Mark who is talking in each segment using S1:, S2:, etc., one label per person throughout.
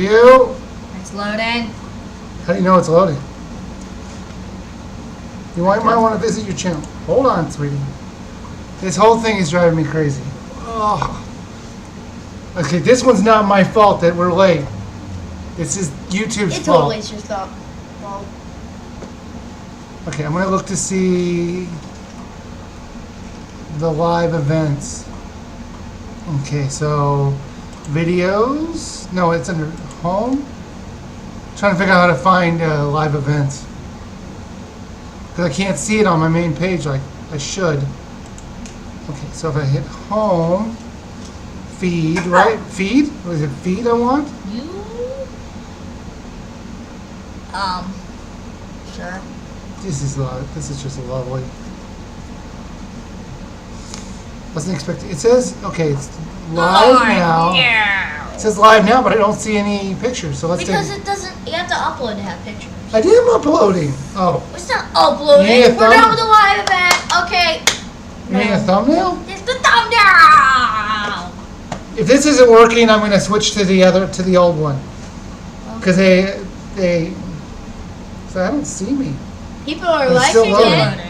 S1: You.
S2: It's loading.
S1: How do you know it's loading? You might want to visit your channel. Hold on, sweetie. This whole thing is driving me crazy. Oh. Okay, this one's not my fault that we're late. This is YouTube's
S3: It's
S1: fault.
S3: always your fault. Well,
S1: Okay, I'm going to look to see the live events. Okay, so videos. No, it's under home. Trying to figure out how to find live events. Because I can't see it on my main page like I should. Okay, so if I hit home, feed, right? Feed? Was it feed I want?
S2: You? Sure.
S1: This is just lovely. Wasn't expecting. It says okay, it's live now.
S2: Yeah.
S1: It says live now, but I don't see any pictures. So let's
S3: because
S1: take.
S3: it doesn't. You have to upload to have pictures.
S1: I am uploading. Oh,
S3: It's not uploading.
S1: You need a
S3: We're done
S1: thumb?
S3: with the live event. Okay.
S1: you mean a thumbnail?
S3: It's the thumbnail.
S1: If this isn't working, I'm going to switch to the old one because they. So I don't see me.
S3: People are
S1: It's
S3: liking
S1: still loading.
S3: it.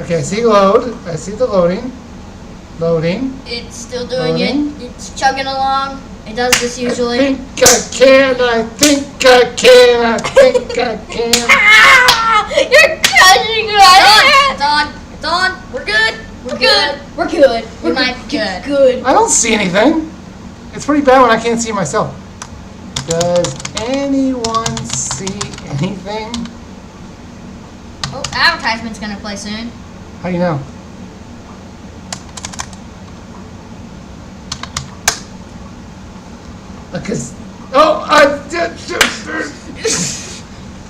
S1: Okay, I see load. I see the loading. Loading.
S3: It's still doing
S1: Loading.
S3: it. It's chugging along. It does this usually.
S1: I think I can. I think I can. I think I can.
S3: Ah! You're crushing
S2: It's
S3: it.
S2: on. It's on.
S3: We're good. We're good. We're good.
S2: We
S3: We're
S2: might be good.
S3: Good.
S1: I don't see anything. It's pretty bad when I can't see myself. Does anyone see anything?
S2: Oh, advertisement's gonna play soon.
S1: How do you know? Because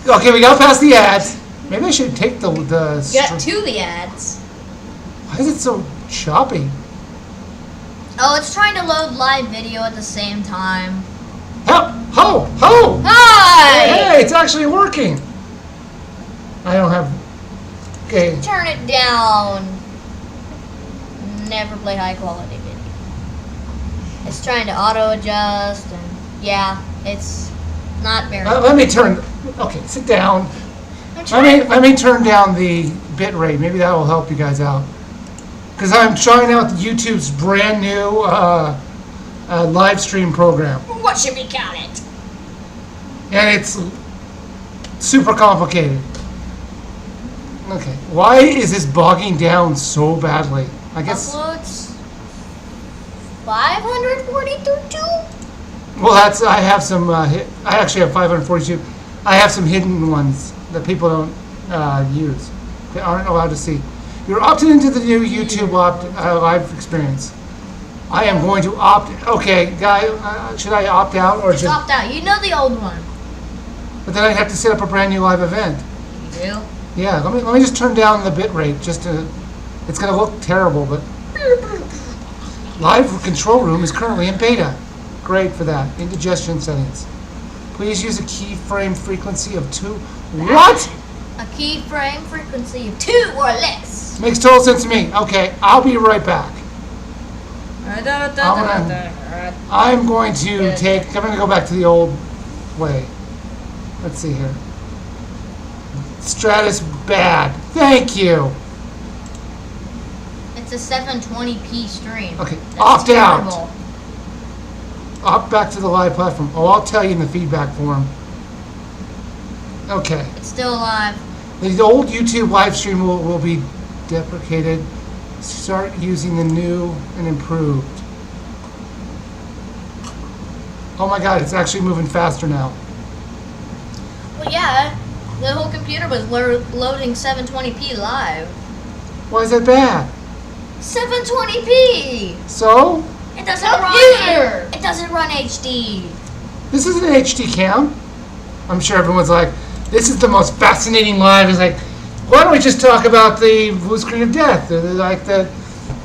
S1: okay, we got past the ads. Maybe I should take the
S2: Get to the ads.
S1: Why is it so choppy?
S2: Oh, it's trying to load live video at the same time.
S1: Help! Ho! Ho!
S2: Hi!
S1: Hey, it's actually working. I don't have. Okay.
S2: Turn it down. Never play high quality video. It's trying to auto adjust and yeah, it's not very.
S1: Let me turn. Okay, sit down.
S2: I'm trying.
S1: Let me turn down the bit rate. Maybe that will help you guys out. Because I'm trying out YouTube's brand new live stream program,
S2: What should we call it?
S1: and it's super complicated. Okay, why is this bogging down so badly? I guess.
S2: Uploads 542.
S1: Well, that's I have some. I actually have 542. I have some hidden ones that people don't use. They aren't allowed to see. You're opted into the new YouTube live experience. I am going to opt. Okay, guy, should I opt out or
S2: Just
S1: just?
S2: opt out. You know the old one.
S1: But then I'd have to set up a brand new live event.
S2: You do?
S1: Yeah, let me just turn down the bit rate just to. It's gonna look terrible, but live control room is currently in beta. Great for that. Indigestion settings. Please use a keyframe frequency of 2. What?
S2: A keyframe frequency of 2 or less.
S1: Makes total sense to me. Okay, I'll be right back. I'm going to take. I'm going to go back to the old way. Let's see here. Stratus bad. Thank you.
S2: It's a 720p stream.
S1: Okay,
S2: That's
S1: opt out.
S2: terrible.
S1: Opt back to the live platform. Oh, I'll tell you in the feedback form. Okay.
S2: It's still alive.
S1: The old YouTube live stream will be deprecated. Start using the new and improved. Oh my god, it's actually moving faster now.
S2: Well, yeah, the whole computer was loading 720p live.
S1: Why is that bad?
S2: 720p.
S1: So?
S2: It doesn't
S3: Computer!
S2: run. It doesn't run HD.
S1: This is an HD cam. I'm sure everyone's like, this is the most fascinating live. It's like, why don't we just talk about the blue screen of death? Like the,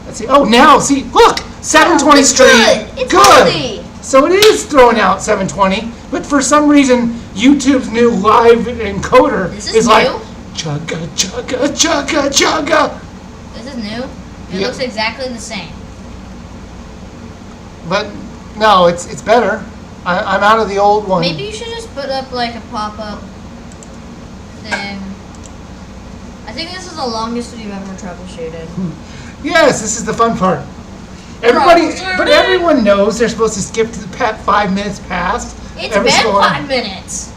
S1: let's see. Oh, now see, look, 720
S3: It's
S1: stream.
S3: good. It's
S1: good.
S3: healthy.
S1: So it is throwing out 720, but for some reason, YouTube's new live encoder
S2: This
S1: is
S2: is
S1: like
S2: new?
S1: chugga chugga chugga chugga.
S2: This is new. It
S1: Yep.
S2: looks exactly the same.
S1: But no, it's better. I'm out of the old one.
S2: Maybe you should just put up like a pop-up thing. I think this is the longest we've ever troubleshooted.
S1: Yes, this is the fun part. Everybody,
S2: Troubleshooting.
S1: but everyone knows they're supposed to skip to the 5 minutes past.
S2: It's
S1: every
S2: been
S1: single
S2: 5 minutes.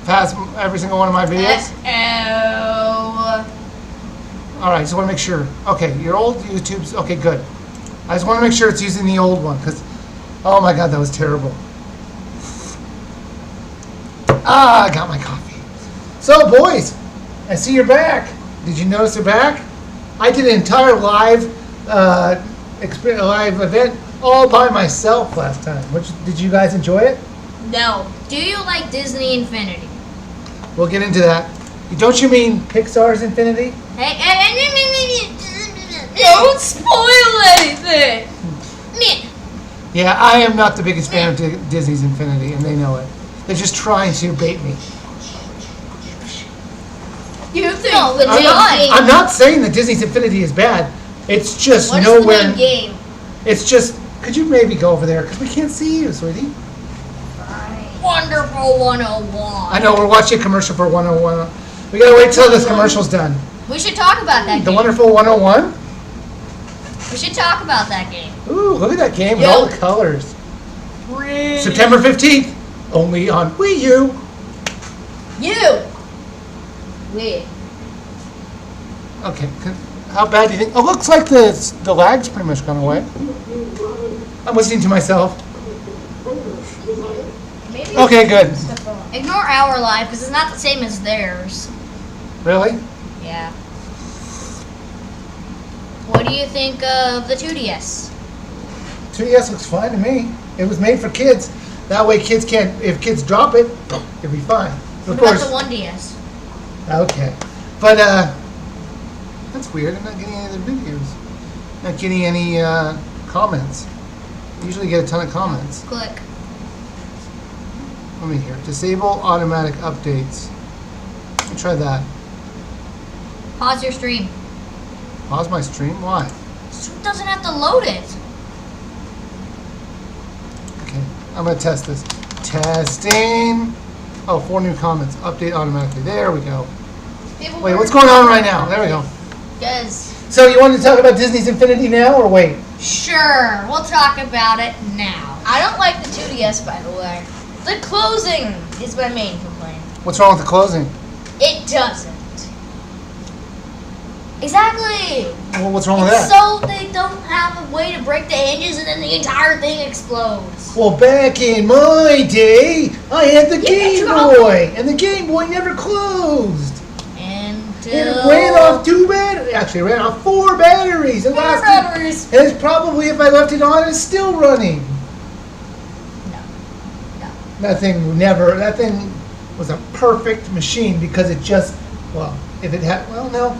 S1: Past every single one of my videos.
S2: Oh.
S1: All right, just want to make sure. Okay, your old YouTube's okay. Good. I just want to make sure it's using the old one because, oh my God, that was terrible. I got my coffee. So, boys, I see you're back. Did you notice they're back? I did an entire live live event all by myself last time. Did you guys enjoy it?
S2: No. Do you like Disney Infinity?
S1: We'll get into that. Don't you mean Pixar's Infinity?
S2: Hey, don't spoil anything.
S1: Yeah, I am not the biggest fan of Disney's Infinity, and they know it. They're just trying to bait me.
S2: You think
S1: I'm not saying that Disney's Infinity is bad. It's just
S2: What's
S1: nowhere.
S2: the main game?
S1: It's just. Could you maybe go over there? Because we can't see you, sweetie.
S2: Wonderful 101.
S1: I know we're watching a commercial for 101. We gotta wait till this commercial's done.
S2: We should talk about that
S1: The
S2: game.
S1: Wonderful 101.
S2: We should talk about that game.
S1: Ooh, look at that game with
S2: Yep.
S1: all the colors. September 15th, only on Wii U.
S2: Wait.
S1: Okay, how bad do you think? Oh, looks like the lag's pretty much gone away. I'm listening to myself.
S2: Maybe
S1: Okay, good.
S2: Ignore our live because it's not the same as theirs.
S1: Really?
S2: Yeah. What do you think of the 2DS?
S1: 2DS looks fine to me. It was made for kids. That way kids can't, if kids drop it, it'll be fine.
S2: What
S1: Of
S2: about
S1: course.
S2: the 1DS?
S1: Okay. But, that's weird. I'm not getting any of the videos. Not getting any, comments. I usually get a ton of comments.
S2: Click.
S1: Let me hear. Disable automatic updates. Let me try that.
S2: Pause your stream.
S1: Pause my stream? Why?
S2: So it doesn't have to load it.
S1: Okay. I'm going to test this. Testing. Oh, 4 new comments. Update automatically. There we go. Wait, what's going on right now? There we go.
S2: Guys,
S1: So you want to talk about Disney's Infinity now or wait?
S2: sure, we'll talk about it now. I don't like the 2DS, by the way. The closing is my main complaint.
S1: What's wrong with the closing?
S2: It doesn't. Exactly.
S1: Well, what's wrong with
S2: It's
S1: that?
S2: so they don't have a way to break the hinges and then the entire thing explodes.
S1: Well, back in my day, I had the Game
S2: drop it.
S1: Boy, and the Game Boy never closed. And it
S2: Until
S1: ran off 2 batteries. Actually, it ran off 4 batteries. And lasted.
S2: batteries.
S1: And it's probably, if I left it on, it's still running.
S2: No.
S1: That thing was a perfect machine because it just, well, if it had, well, no,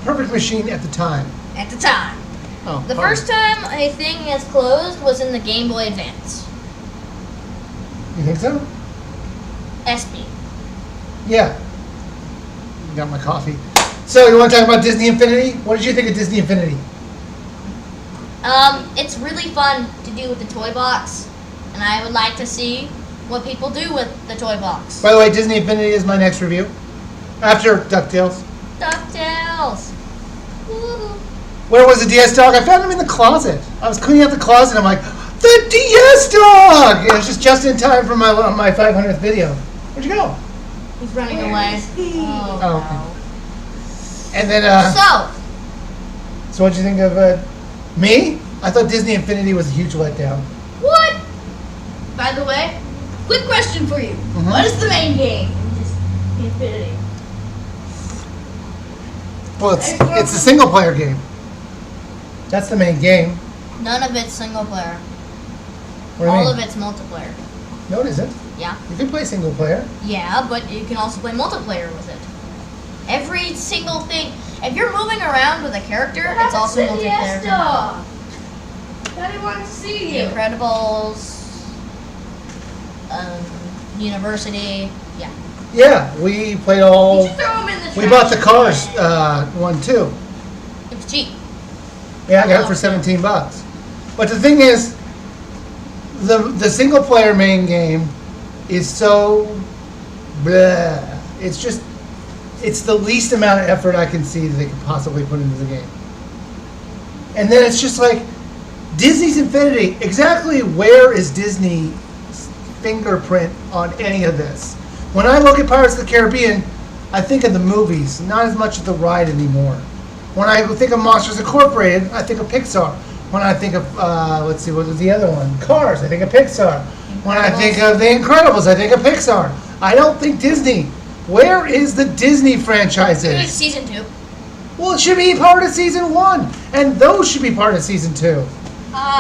S1: perfect machine at the time.
S2: At the time.
S1: Oh,
S2: The first time a thing has closed was in the Game Boy Advance.
S1: You think so?
S2: SP.
S1: Yeah. Got my coffee. So, you want to talk about Disney Infinity? What did you think of Disney Infinity?
S2: It's really fun to do with the toy box, and I would like to see what people do with the toy box.
S1: By the way, Disney Infinity is my next review. After DuckTales.
S2: DuckTales. Woo.
S1: Where was the DS dog? I found him in the closet. I was cleaning out the closet. I'm like, the DS dog! It was just in time for my 500th video. Where'd you go?
S2: He's running away. Oh,
S1: Oh,
S2: no.
S1: And then, so what'd you think of me? I thought Disney Infinity was a huge letdown.
S3: What? By the way, quick question for you. What is the main game? Just Infinity.
S1: Well, it's a single player game. That's the main game.
S2: None of it's single player.
S1: What do you
S2: All
S1: mean?
S2: of it's multiplayer.
S1: No, it isn't.
S2: Yeah.
S1: You can play single player.
S2: Yeah, but you can also play multiplayer with it. Every single thing. If you're moving around with a character, it's also multiplayer.
S3: dog. Daddy wants to see
S2: The
S3: you.
S2: Incredibles. University. Yeah.
S1: Yeah, we played all.
S3: Did you throw him in the
S1: We
S3: trash?
S1: bought the Cars one too.
S2: It's cheap.
S1: Yeah, I got it for $17. But the thing is, the single player main game is so bleh. It's the least amount of effort I can see that they could possibly put into the game. And then it's just like Disney's Infinity. Exactly where is Disney's fingerprint on any of this? When I look at Pirates of the Caribbean, I think of the movies, not as much of the ride anymore. When I think of Monsters Incorporated, I think of Pixar. When I think of, let's see, what was the other one? Cars, I think of Pixar. When I think of The Incredibles, I think of Pixar. I don't think Disney. Where is the Disney franchises?
S2: Season 2.
S1: Well, it should be part of Season 1. And those should be part of Season 2.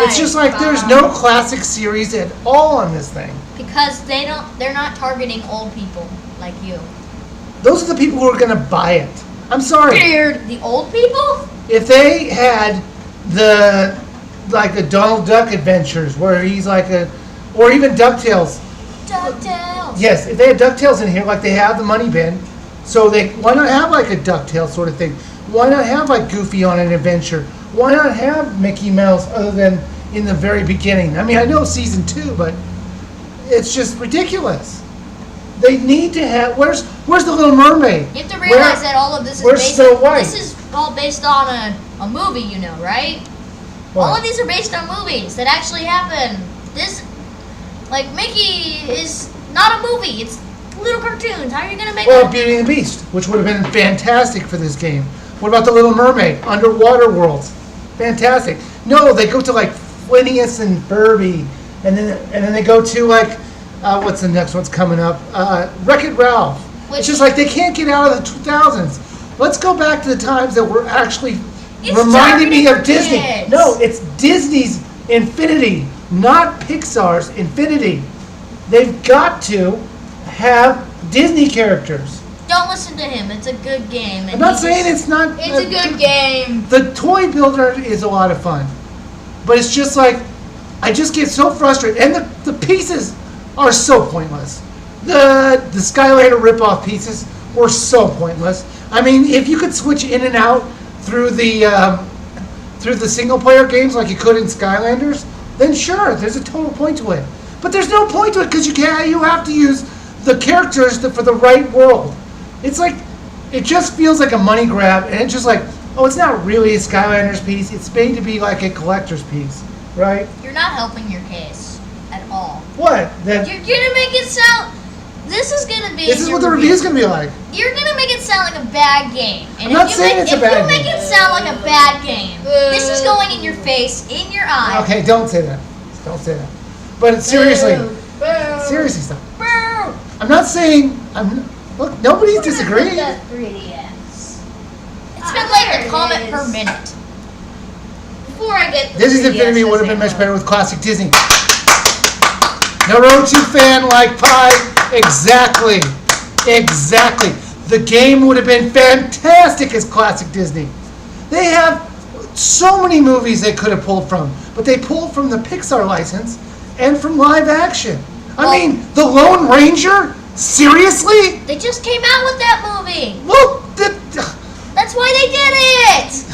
S1: It's just like there's no classic series at all on this thing.
S2: Because they're not targeting old people like you.
S1: Those are the people who are going to buy it. I'm sorry.
S2: Weird. The old people?
S1: If they had the Donald Duck Adventures where he's like or even DuckTales.
S2: DuckTales.
S1: Yes, if they had DuckTales in here like they have the Money Bin, why not have like a DuckTales sort of thing? Why not have like Goofy on an adventure? Why not have Mickey Mouse other than in the very beginning? I mean, I know Season 2, but it's just ridiculous. They need to have. Where's the Little Mermaid?
S2: You have to realize that all of this is
S1: based. This
S2: is all based on a movie, you know, right?
S1: What?
S2: All of these are based on movies that actually happened. This, like Mickey, is not a movie. It's little cartoons. How are you gonna make?
S1: Well, Beauty and the Beast, which would have been fantastic for this game. What about the Little Mermaid? Underwater worlds, fantastic. No, they go to like Phineas and Ferb, and then they go to like. What's the next one's coming up? Wreck-It Ralph. It's just like they can't get out of the 2000s. Let's go back to the times that were actually reminding me of Disney.
S2: Kids.
S1: No, it's Disney's Infinity, not Pixar's Infinity. They've got to have Disney characters.
S2: Don't listen to him. It's a good game.
S1: I'm not saying it's not.
S3: It's a good game.
S1: The toy builder is a lot of fun. But it's just like, I just get so frustrated. And the pieces are so pointless. The Skylander ripoff pieces were so pointless. I mean, if you could switch in and out through the single player games like you could in Skylanders, then sure, there's a total point to it. But there's no point to it because you have to use the characters for the right world. It's like it just feels like a money grab, and it's just like, oh, it's not really a Skylanders piece. It's made to be like a collector's piece, right?
S2: You're not helping your case at all.
S1: What?
S2: You're gonna make it sound. This is gonna be.
S1: This is what the review's gonna be like.
S2: You're gonna make it sound like a bad game. And
S1: I'm not saying it's a bad game.
S2: If you make it sound like a bad game, this is going in your face, in your eye.
S1: Okay, don't say that. Don't say that. But seriously, seriously, stop.
S2: Boo!
S1: I'm not saying. Look, nobody's disagreeing.
S3: That 3DS.
S2: It's been like a comment per minute.
S3: Before I get the
S1: Disney's
S3: 3DS,
S1: Infinity would have been
S3: I
S1: much
S3: say
S1: better with classic Disney. Naruto fan like pie. Exactly. Exactly. The game would have been fantastic as classic Disney. They have so many movies they could have pulled from, but they pulled from the Pixar license and from live action. I mean, The Lone Ranger? Seriously?
S2: They just came out with that movie.
S1: Well,
S2: That's why they did it.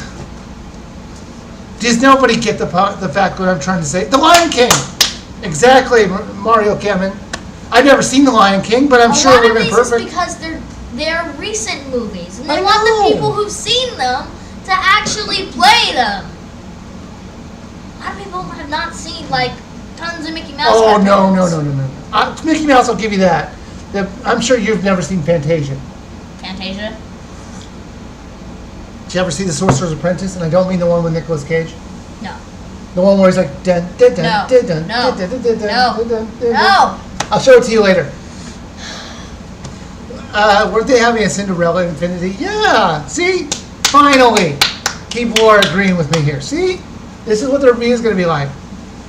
S1: does nobody get the fact what I'm trying to say? The Lion King. Exactly, Mario Kevin. I've never seen The Lion King, but I'm sure it would have been
S2: A lot of
S1: perfect.
S2: these is because they're recent movies, and they
S1: I
S2: want
S1: know.
S2: the people who've seen them to actually play them. A lot of people have not seen like tons of Mickey Mouse.
S1: Oh,
S2: cartoons.
S1: no. Mickey Mouse, I'll give you that. I'm sure you've never seen Fantasia.
S2: Fantasia.
S1: Did you ever see The Sorcerer's Apprentice? And I don't mean the one with Nicolas Cage.
S2: No.
S1: The one where he's like dun dun dun
S2: No.
S1: dun dun
S2: No.
S1: dun dun dun
S2: No.
S1: dun dun dun.
S2: No.
S1: I'll show it to you later. Weren't they having a Cinderella Infinity? Yeah. See, finally, people are agreeing with me here. See, this is what the review is going to be like.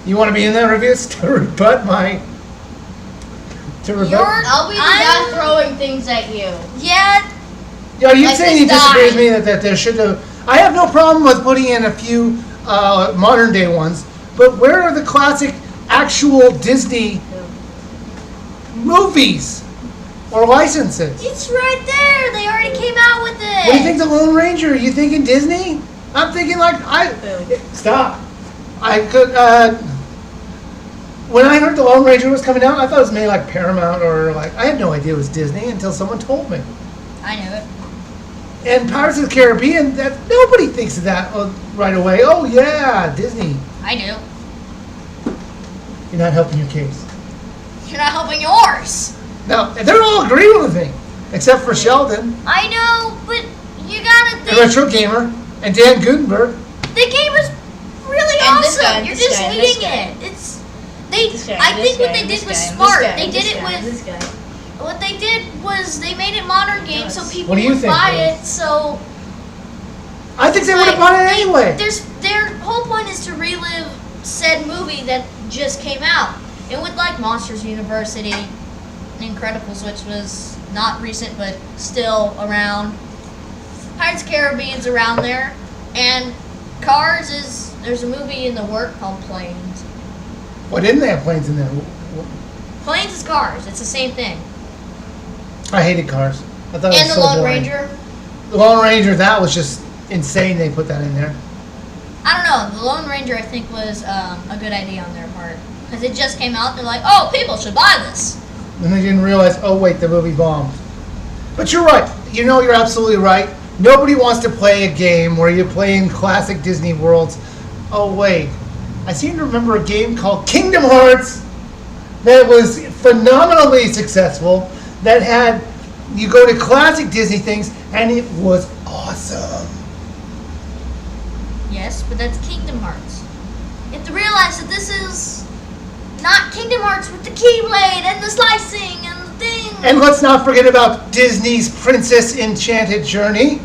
S1: You want to be in that review to rebut my? To rebut?
S3: I'll be the guy throwing things at you.
S2: Yeah.
S1: Are you
S3: Like
S1: saying you
S3: this
S1: disagree with
S3: guy.
S1: me that there should have? I have no problem with putting in a few modern day ones, but where are the classic, actual Disney movies or licenses?
S2: It's right there. They already came out with it.
S1: What do you think, The Lone Ranger? Are you thinking Disney? I'm thinking like stop. I could when I heard the Lone Ranger was coming out, I thought it was made like Paramount or like I had no idea it was Disney until someone told me.
S2: I knew it.
S1: And Pirates of the Caribbean, that nobody thinks of that right away. Oh yeah, Disney.
S2: I knew.
S1: You're not helping your case.
S2: You're not helping yours.
S1: No, they're all agreeing with me, except for Sheldon
S2: I know, but you gotta
S1: and
S2: think.
S1: Retro Gamer and Dan Gutenberg.
S2: The game is really
S3: And this
S2: awesome.
S3: guy,
S2: You're
S3: this
S2: just
S3: guy, and
S2: hating
S3: this guy.
S2: it. It's they.
S3: This guy,
S2: I
S3: this
S2: think what
S3: guy,
S2: they
S3: this
S2: did was
S3: guy,
S2: smart.
S3: this guy,
S2: They did
S3: this
S2: it
S3: guy,
S2: with.
S3: this guy.
S2: What they did was they made it modern game so people
S1: What do you
S2: would
S1: think,
S2: buy
S1: Liz?
S2: it. So
S1: I think they would have
S2: like,
S1: bought it anyway.
S2: their whole point is to relive said movie that just came out. And with like Monsters University, Incredibles, which was not recent but still around. Pirates of the Caribbean's around there, and Cars is there's a movie in the work called Planes.
S1: Why didn't they have planes in there?
S2: Planes is Cars. It's the same thing.
S1: I hated Cars. I thought it
S2: And
S1: was
S2: the
S1: so
S2: Lone
S1: boring.
S2: Ranger.
S1: The Lone Ranger, that was just insane. They put that in there.
S2: I don't know. The Lone Ranger, I think, was a good idea on their part. Because it just came out, they're like, oh, people should buy this.
S1: And they didn't realize, oh wait, the movie bombed. But you're right. You know, you're absolutely right. Nobody wants to play a game where you're playing classic Disney worlds. Oh wait, I seem to remember a game called Kingdom Hearts that was phenomenally successful. That had you go to classic Disney things, and it was awesome.
S2: Yes, but that's Kingdom Hearts. You have to realize that this is not Kingdom Hearts with the Keyblade and the slicing and the thing.
S1: And let's not forget about Disney's Princess Enchanted Journey.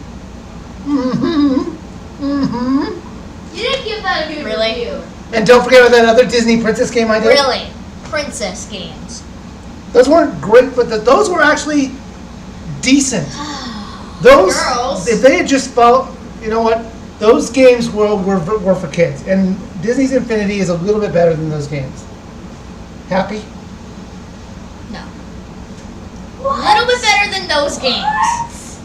S3: You didn't give that a good
S2: Really?
S3: review.
S1: And don't forget about that other Disney princess game I did.
S2: Really, princess games.
S1: Those weren't great, but those were actually decent. Those,
S3: Girls.
S1: if they had just followed, you know what? Those games were for kids, and Disney's Infinity is a little bit better than those games. Happy?
S2: No. A little bit better than those games.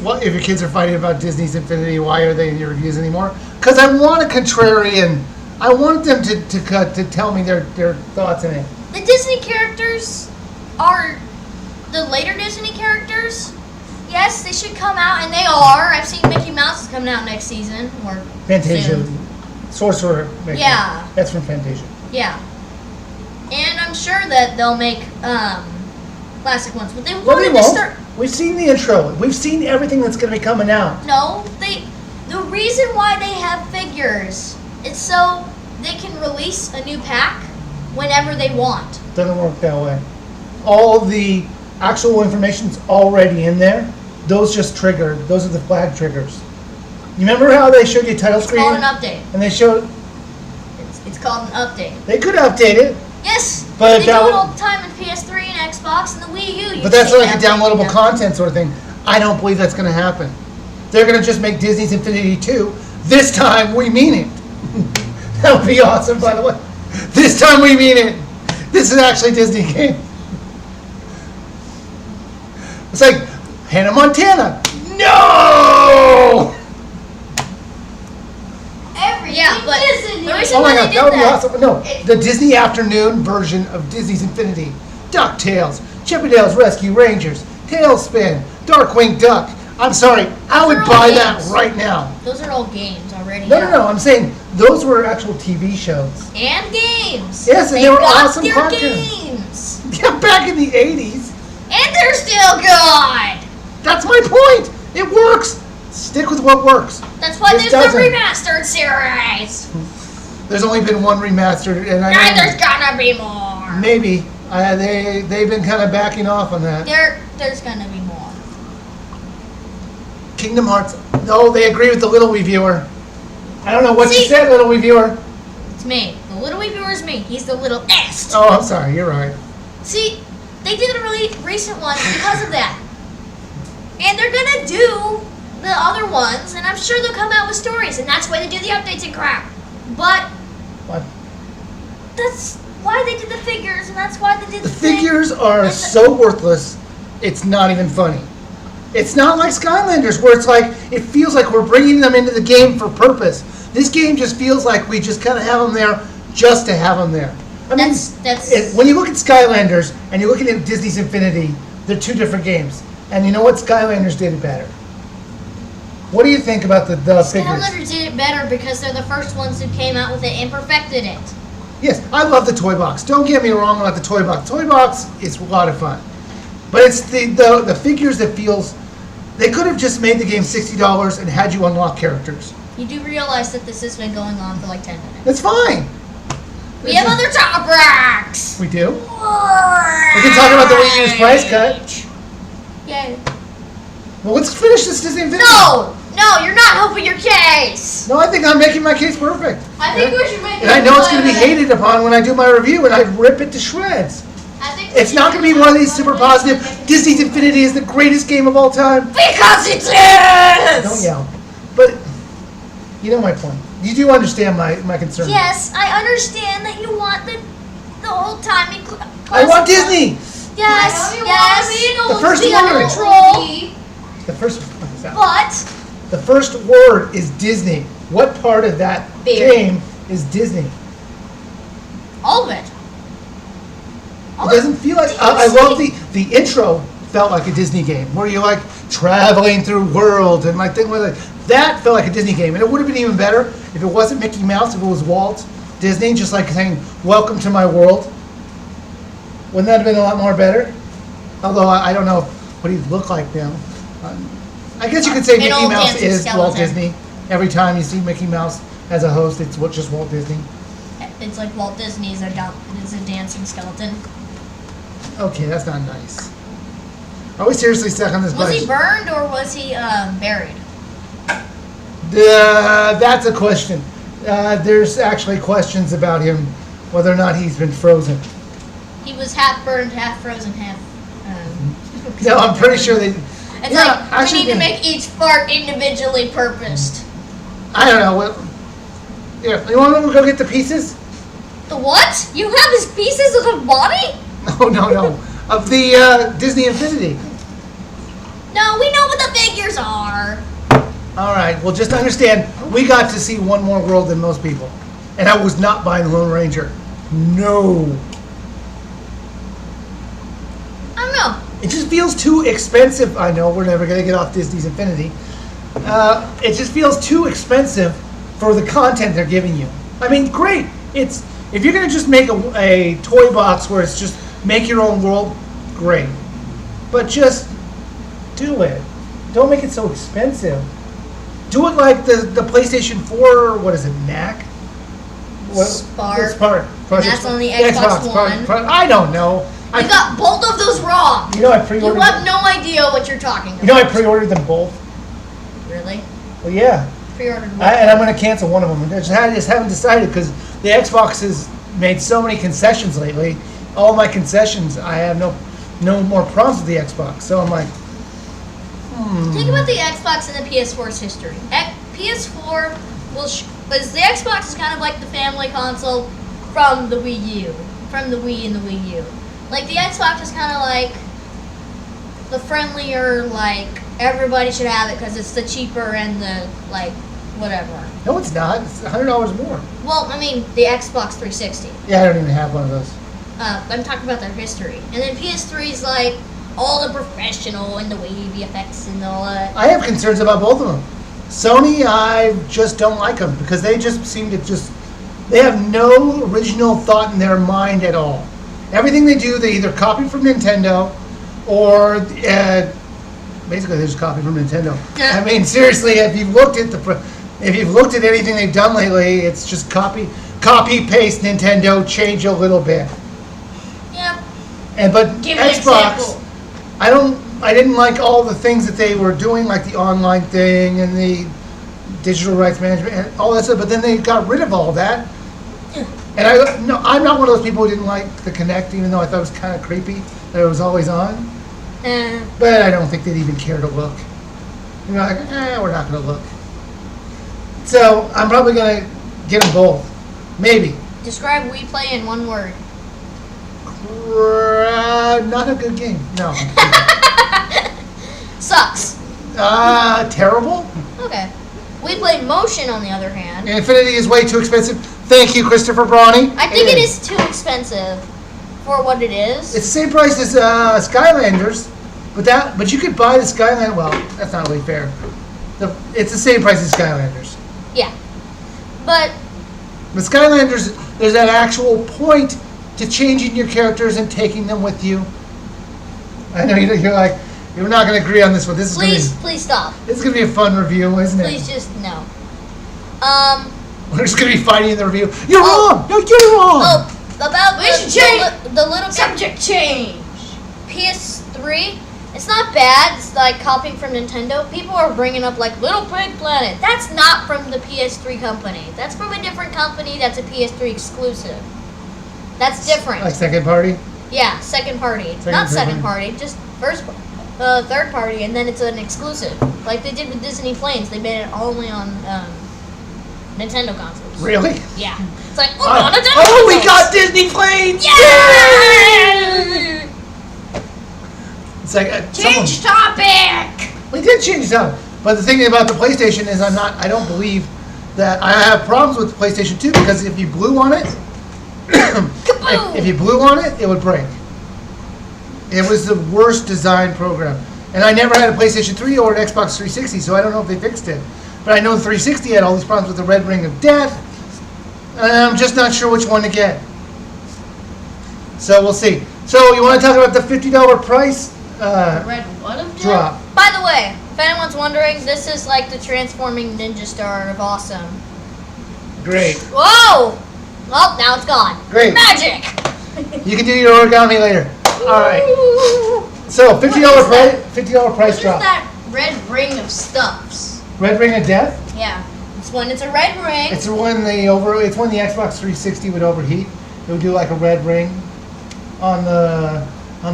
S1: What if your kids are fighting about Disney's Infinity? Why are they in your reviews anymore? Because I want a contrarian. I want them to tell me their thoughts in it.
S2: The Disney characters are the later Disney characters. Yes, they should come out, and they are. I've seen Mickey Mouse is coming out next season or
S1: Fantasia,
S2: soon.
S1: Sorcerer.
S2: Yeah.
S1: That's from Fantasia.
S2: Yeah, and I'm sure that they'll make classic ones, but they
S1: Well, they
S2: wanted to
S1: won't.
S2: start.
S1: We've seen the intro. We've seen everything that's going to be coming out.
S2: No, the reason why they have figures is so they can release a new pack whenever they want.
S1: Doesn't work that way. All the actual information's already in there. Those just trigger. Those are the flag triggers. You remember how they showed you title
S2: It's
S1: screen?
S2: called an update.
S1: And they showed
S2: It's called an update.
S1: they could update it,
S2: Yes,
S1: But
S2: they
S1: that
S2: do it
S1: would-
S2: all the time in PS3 and Xbox and the Wii U. You
S1: but that's
S2: see
S1: like a
S2: that
S1: downloadable
S2: update.
S1: content sort of thing. I don't believe that's going to happen. They're going to just make Disney's Infinity 2. This time we mean it. That would be awesome, by the way. This time we mean it. This is actually a Disney game. It's like Hannah Montana. No!
S2: Yeah, but the reason
S1: Oh
S2: why
S1: my
S2: they
S1: god,
S2: did
S1: that would be
S2: that.
S1: awesome. No, the Disney afternoon version of Disney's Infinity. DuckTales, Chippendales Rescue Rangers, Tailspin, Darkwing Duck. I'm sorry, I would
S2: Those are
S1: buy
S2: all
S1: that
S2: games.
S1: right now.
S2: Those are all games already.
S1: No, I'm saying those were actual TV shows.
S2: And games.
S1: Yes, and they were
S2: got
S1: awesome
S2: their
S1: podcasts.
S2: games.
S1: Yeah, back in the 80s.
S2: And they're still good.
S1: That's my point. It works. Stick with what works.
S2: That's why
S1: This
S2: there's the
S1: doesn't.
S2: remastered series.
S1: There's only been one remastered, and I
S2: And
S1: know
S2: there's gonna be more.
S1: maybe they've been kind of backing off on that.
S2: There's gonna be more.
S1: Kingdom Hearts. No, they agree with the Little Wiiewr. I don't know what you
S2: See?
S1: said, Little Wiiewr.
S2: It's me. The little Wiiviewr is me. He's the little est.
S1: Oh, I'm sorry. You're right.
S2: See, they did a really recent one because of that. And they're gonna do the other ones, and I'm sure they'll come out with stories, and that's why they do the updates and crap. But
S1: What?
S2: that's why they did the figures, and that's why they did
S1: The
S2: the thing.
S1: figures are
S2: And the-
S1: so worthless. It's not even funny. It's not like Skylanders, where it's like it feels like we're bringing them into the game for purpose. This game just feels like we just kind of have them there just to have them there. I mean, when you look at Skylanders and you're looking at Disney's Infinity, they're two different games. And you know what? Skylanders did it better. What do you think about the figures?
S2: Skylanders did it better because they're the first ones who came out with it and perfected it.
S1: Yes, I love the toy box. Don't get me wrong about the toy box. Toy box is a lot of fun. But it's the figures that feels... They could have just made the game $60 and had you unlock characters.
S2: You do realize that this has been going on for like 10 minutes.
S1: That's fine.
S2: We have other topics!
S1: We do? We can talk about the Wiiviewr's price cut.
S2: Yay.
S1: Well, let's finish this Disney Infinity.
S2: No, you're not helping your case.
S1: No, I think I'm making my case perfect.
S3: I think we should make.
S1: And I know it's going to be hated upon when I do my review, and I rip it to shreds.
S3: I think
S1: It's not going to be one of these super positive. Disney's Infinity is the greatest game of all time.
S2: Because it
S1: Don't
S2: is.
S1: yell. But you know my point. You do understand my concern.
S2: Yes, I understand that you want the whole time.
S1: I want Disney.
S2: Yes.
S1: The first
S2: be
S1: word.
S2: under control.
S1: The first. What is that?
S2: But
S1: The first word is Disney. What part of that game is Disney?
S2: all of it.
S1: It doesn't feel like... I love the intro felt like a Disney game, where you're like traveling through worlds and like things like that. That felt like a Disney game, and it would have been even better if it wasn't Mickey Mouse, if it was Walt Disney, just like saying, "Welcome to my world." Wouldn't that have been a lot more better? Although I don't know what he'd look like now. I guess you could say
S2: An
S1: Mickey
S2: old
S1: Mouse
S2: dancing
S1: is Walt
S2: skeleton.
S1: Disney. Every time you see Mickey Mouse as a host, it's just Walt Disney.
S2: It's like Walt Disney is a dancing skeleton.
S1: Okay, that's not nice. Are we seriously stuck on this
S2: Was
S1: budget?
S2: he burned or was he buried?
S1: That's a question. There's actually questions about him, whether or not he's been frozen.
S2: He was half burned, half frozen, half.
S1: No, I'm pretty sure they...
S2: It's
S1: Yeah,
S2: like
S1: actually,
S2: we need to make each part individually purposed.
S1: I don't know. What, yeah, you want to go get the pieces?
S2: The what? You have his pieces of the body?
S1: No. Of the Disney Infinity.
S2: No, we know what the figures are.
S1: All right, well, just understand, we got to see one more world than most people. And I was not buying the Lone Ranger. No.
S2: I don't know.
S1: It just feels too expensive. I know we're never going to get off Disney's Infinity. It just feels too expensive for the content they're giving you. I mean, great. If you're going to just make a toy box where it's just make your own world, great. But just do it. Don't make it so expensive. Do it like the PlayStation 4, what is it, NAC?
S2: Spark.
S1: Spark.
S2: That's on the Xbox One.
S1: I don't know.
S2: You got both of those wrong.
S1: You know I
S2: You
S1: pre-ordered.
S2: have no idea what you're talking about.
S1: You know I pre-ordered them both.
S2: Really?
S1: Well, yeah.
S2: Pre-ordered one.
S1: And I'm going to cancel one of them. I just haven't decided because the Xbox has made so many concessions lately. All my concessions, I have no more problems with the Xbox. So I'm like,
S2: Think about the Xbox and the PS4's history. PS4 was the Xbox is kind of like the family console from the Wii U, from the Wii and the Wii U. Like the Xbox is kind of like the friendlier, like everybody should have it because it's the cheaper and the like whatever.
S1: no, it's not. It's $100 more.
S2: Well, I mean the Xbox 360.
S1: Yeah, I don't even have one of those.
S2: I'm talking about their history, and then PS3 is like all the professional and the wavy effects and all that.
S1: I have concerns about both of them. Sony, I just don't like them because they just seem to they have no original thought in their mind at all. Everything they do, they either copy from Nintendo or basically they just copy from Nintendo.
S2: Yeah.
S1: I mean, seriously, if you've looked at anything they've done lately, it's just copy, paste Nintendo, change a little bit.
S2: Yeah.
S1: But
S2: Give an
S1: Xbox,
S2: example.
S1: I didn't like all the things that they were doing, like the online thing and the digital rights management and all that stuff. But then they got rid of all that. And I'm not one of those people who didn't like the Kinect, even though I thought it was kind of creepy that it was always on. But I don't think they'd even care to look. You're like, we're not going to look. So I'm probably going to get them both. Maybe.
S2: Describe Wii Play in one word.
S1: Not a good game. No.
S2: Sucks.
S1: Terrible.
S2: Okay. Wii Play Motion, on the other hand.
S1: Infinity is way too expensive. Thank you, Christopher Brawny.
S2: I think it is too expensive for what it is.
S1: It's the same price as Skylanders, but you could buy the Skylander. Well, that's not really fair. It's the same price as Skylanders.
S2: Yeah, but
S1: The Skylanders, there's that actual point to changing your characters and taking them with you. I know you're like, you're not going to agree on this one.
S2: please stop.
S1: This is going to be a fun review, isn't it?
S2: Please just no.
S1: We're just going to be fighting in the review. You're wrong! No, you're wrong!
S2: Oh, about
S3: We should change
S2: the little
S3: subject change.
S2: PS3, it's not bad. It's like copying from Nintendo. People are bringing up like Little Big Planet. That's not from the PS3 company. That's from a different company. That's a PS3 exclusive. That's different.
S1: Like second party?
S2: Yeah, second party. Not second party, just third party, and then it's an exclusive. Like they did with Disney Planes. They made it only on Nintendo consoles.
S1: Really?
S2: Yeah. It's like, on Nintendo
S1: oh, we
S2: consoles!
S1: got Disney planes!
S2: Yeah!
S1: It's like
S3: Change topic.
S1: we did change something, but the thing about the PlayStation is I don't believe that I have problems with the PlayStation 2 because if you blew on it, if you blew on it, it would break. It was the worst design program, and I never had a PlayStation 3 or an Xbox 360, so I don't know if they fixed it. But I know the 360 had all these problems with the red ring of death, and I'm just not sure which one to get. So we'll see. So you want to talk about the $50 price
S3: Red what of
S1: drop?
S2: By the way, if anyone's wondering, this is like the transforming ninja star of awesome.
S1: Great.
S2: Whoa! Well, now it's gone.
S1: Great.
S2: Magic!
S1: You can do your origami later. All right. So $50 price. $50 price
S3: What is
S1: drop.
S3: that red ring of stuffs?
S1: Red ring of death.
S3: Yeah.
S2: It's when it's a red ring.
S1: It's when It's when the Xbox 360 would overheat. It would do like a red ring on the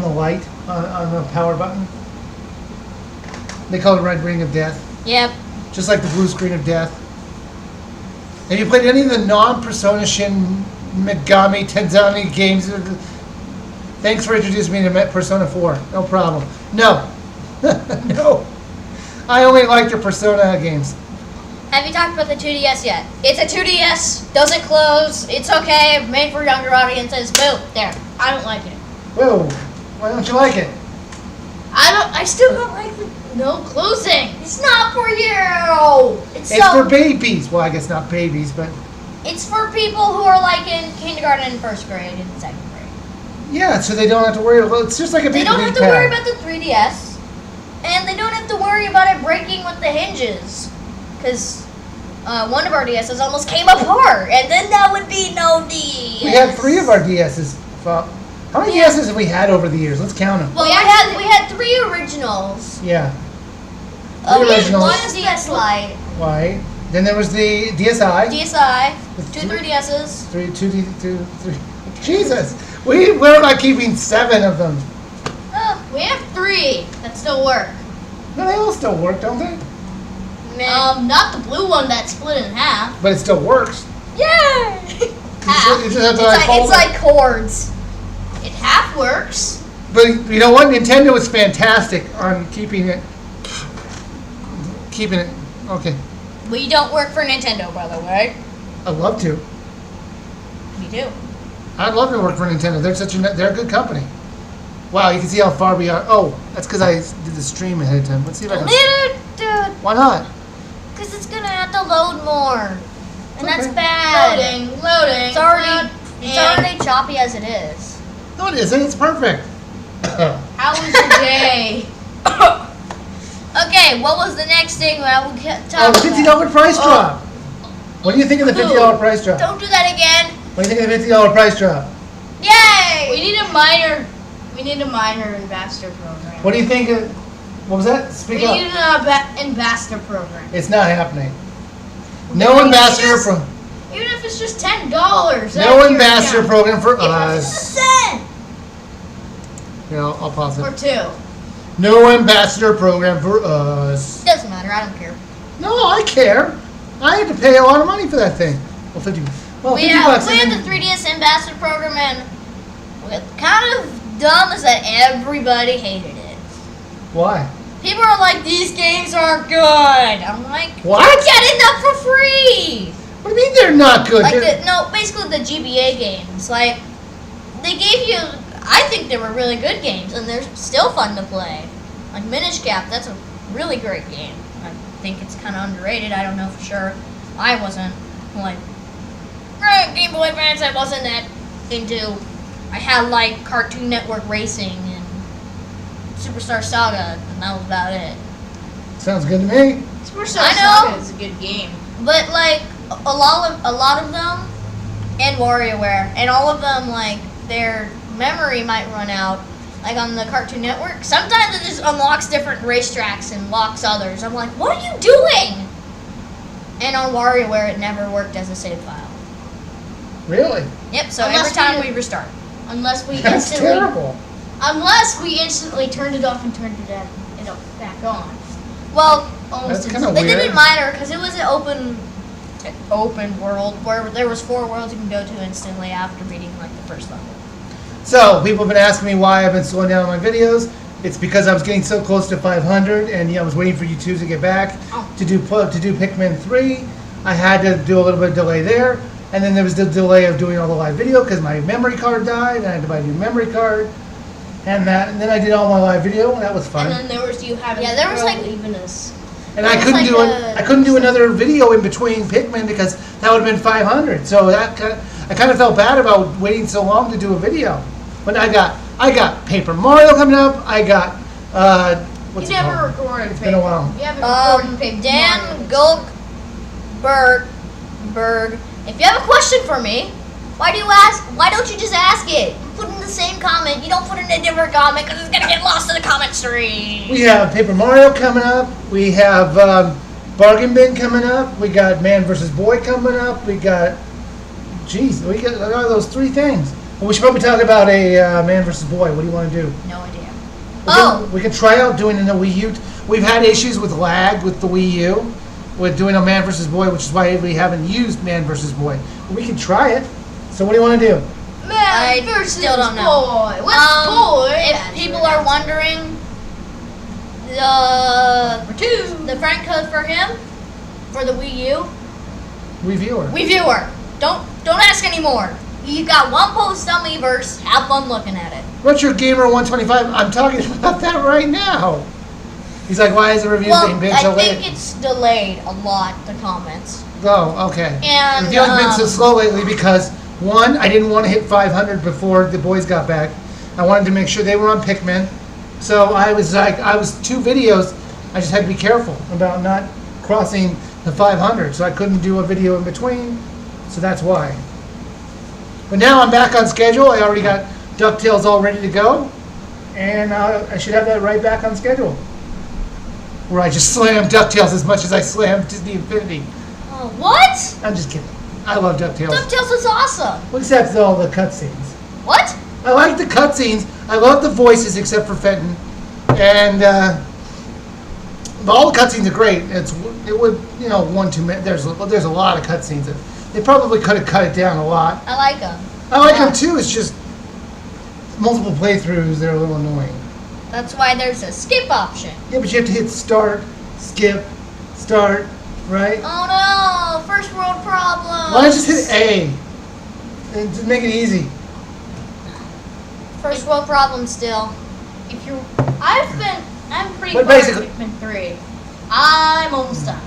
S1: light on the power button. They call it red ring of death,
S2: Yep.
S1: just like the blue screen of death. Have you played any of the non-Persona Shin Megami Tensei games? Thanks for introducing me to Persona 4. No problem. No. No. I only like your Persona games.
S2: Have you talked about the 2DS yet? It's a 2DS. Doesn't close. It's okay. Made for younger audiences. Boom. There.
S3: I don't like it.
S1: Whoa. Why don't you like it?
S3: I still don't like the no closing.
S2: It's not for you.
S1: It's for babies. Well, I guess not babies, but
S2: It's for people who are like in kindergarten and first grade and second grade.
S1: yeah, so they don't have to worry. Well, it's just like a
S2: They
S1: big
S2: don't have to
S1: pad.
S2: worry about the 3DS, and they don't have to worry about it breaking with the hinges, because one of our DSs almost came apart, and then that would be no DS.
S1: We had 3 of our DSs. How many
S2: Yeah.
S1: DSs have we had over the years? Let's count them.
S2: Well, we had 3 originals.
S1: Yeah.
S2: Oh,
S1: Three originals.
S2: one is DS Lite,
S1: Why? Then there was the DSi.
S2: DSi,
S1: With
S2: 2
S1: three-
S2: 3DSs.
S1: 3. Jesus. We're not keeping 7 of them.
S3: We have 3 that still work.
S1: No, they all still work, don't they?
S2: Meh.
S3: Not the blue one that split in half.
S1: But it still works.
S2: Yay!
S1: You just have to
S2: It's like chords.
S3: It half works.
S1: But you know what? Nintendo is fantastic on keeping it. Okay.
S2: We don't work for Nintendo, by the way.
S1: I'd love to.
S2: Me too.
S1: I'd love to work for Nintendo. They're a good company. Wow, you can see how far we are. Oh, that's because I did the stream ahead of time. Let's see if I can.
S2: Dude,
S1: Why not?
S2: because it's gonna have to load more, and that's
S1: Okay.
S2: bad.
S3: Loading.
S2: It's already choppy as it is.
S1: No, it isn't. It's perfect.
S3: How was your day?
S2: Okay, what was the next thing I will talk
S1: Oh,
S2: about?
S1: the $50 price drop. What do you think of the $50 price drop?
S2: Don't do that again.
S1: What do you think of the $50 price drop?
S2: Yay!
S3: We need a minor ambassador program.
S1: What do you think of? What was that?
S3: We
S1: Speak up.
S3: need an ambassador program.
S1: It's not happening. No ambassador pro.
S3: Even if it's just $10.
S1: No ambassador program for
S2: It's a
S1: us.
S2: cent.
S1: Here, I'll pause
S3: Or
S1: it.
S3: 2.
S1: No ambassador program for us.
S2: Doesn't matter. I don't care.
S1: No, I care. I had to pay a lot of money for that thing. Well, 50. Well,
S2: We
S1: 50
S2: had
S1: bucks.
S2: the
S1: isn't-
S2: 3DS ambassador program, and what's kind of dumb is that everybody hated it.
S1: Why?
S2: People are like, these games aren't good. I'm like,
S1: What?
S2: you're getting them for free.
S1: What do you mean they're not good?
S2: Like basically the GBA games. Like they gave you. I think they were really good games, and they're still fun to play. Like Minish Cap, that's a really great game. I think it's kind of underrated. I don't know for sure. I wasn't like Game Boy Advance. I wasn't that into. I had like Cartoon Network Racing and Superstar Saga, and that was about it.
S1: Sounds good to me.
S3: Superstar
S2: I know.
S3: Saga is a good game.
S2: But like a lot of them, and WarioWare, and all of them, like their memory might run out. Like on the Cartoon Network, sometimes it just unlocks different racetracks and locks others. I'm like, what are you doing? And on WarioWare, it never worked as a save file.
S1: Really?
S2: Yep. So
S3: Unless
S2: every time
S3: we-
S2: we restart.
S3: Unless we
S1: That's
S3: instantly,
S1: terrible.
S3: turned it off and turned it back on.
S2: Well,
S3: Almost
S1: That's kinda
S2: they
S1: weird.
S2: didn't matter because it was an open world where there was 4 worlds you can go to instantly after beating like the first level.
S1: So, people have been asking me why I've been slowing down my videos. It's because I was getting so close to 500, and I was waiting for you two to get back to do Pikmin 3. I had to do a little bit of delay there, and then there was the delay of doing all the live video because my memory card died, and I had to buy a new memory card, and then I did all my live video, and that was fun.
S3: And then there was you having
S2: there was, like,
S3: leaving us.
S1: And
S2: It
S1: I
S2: was
S1: couldn't
S2: like
S1: do it. I couldn't do another video in between Pikmin because that would have been 500. So I kind of felt bad about waiting so long to do a video. But I got Paper Mario coming up. I got what's
S3: You
S1: it
S3: never
S1: called?
S3: recorded.
S1: It's been a while.
S3: You haven't recorded Paper
S2: Dan
S3: Mario.
S2: Gulkberg, if you have a question for me, why don't you just ask it? Put in the same comment. You don't put in a different comment because it's gonna get lost in the comment stream.
S1: We have Paper Mario coming up. We have Bargain Bin coming up. We got Man vs. Boy coming up. We got those 3 things. Well, we should probably talk about a Man vs. Boy. What do you want to do?
S2: No idea.
S1: We can try out doing it in the Wii U. We've had issues with lag with the Wii U, with doing a Man vs. Boy, which is why we haven't used Man vs. Boy. But we can try it. So what do you want to do?
S2: I
S3: Man versus
S2: still don't know.
S3: boy. What's boy?
S2: If people are wondering,
S3: Number 2.
S2: the friend code for him for the Wii U,
S1: Wiiviewr.
S2: Wiiviewr. Don't ask anymore. You got one post on Miiverse. Have fun looking at it.
S1: What's your Gamer 125? I'm talking about that right now. He's like, why is the review
S2: Well,
S1: being big
S2: I
S1: so
S2: think
S1: late?
S2: it's delayed a lot. The comments.
S1: Oh, okay.
S2: And,
S1: the review's been so slow lately because, one, I didn't want to hit 500 before the boys got back. I wanted to make sure they were on Pikmin. So I was 2 videos. I just had to be careful about not crossing the 500. So I couldn't do a video in between. So that's why. But now I'm back on schedule. I already got DuckTales all ready to go. And I should have that right back on schedule. Where I just slam DuckTales as much as I slam Disney Infinity.
S2: Oh, what?
S1: I'm just kidding. I love DuckTales.
S2: DuckTales is awesome.
S1: Well, except all the cutscenes.
S2: What?
S1: I like the cutscenes. I love the voices except for Fenton. And but all the cutscenes are great. It would 1 2 minutes. There's a lot of cutscenes. They probably could have cut it down a lot.
S2: I like them.
S1: I like them too. It's just multiple playthroughs. They're a little annoying.
S2: That's why there's a skip option.
S1: Yeah, but you have to hit start, skip, start, right?
S2: Oh no! First world problems.
S1: Why not just hit A and just make it easy?
S2: First world problems still.
S3: I'm pretty
S1: But
S3: far in
S1: basically-
S3: Pikmin 3. I'm almost done.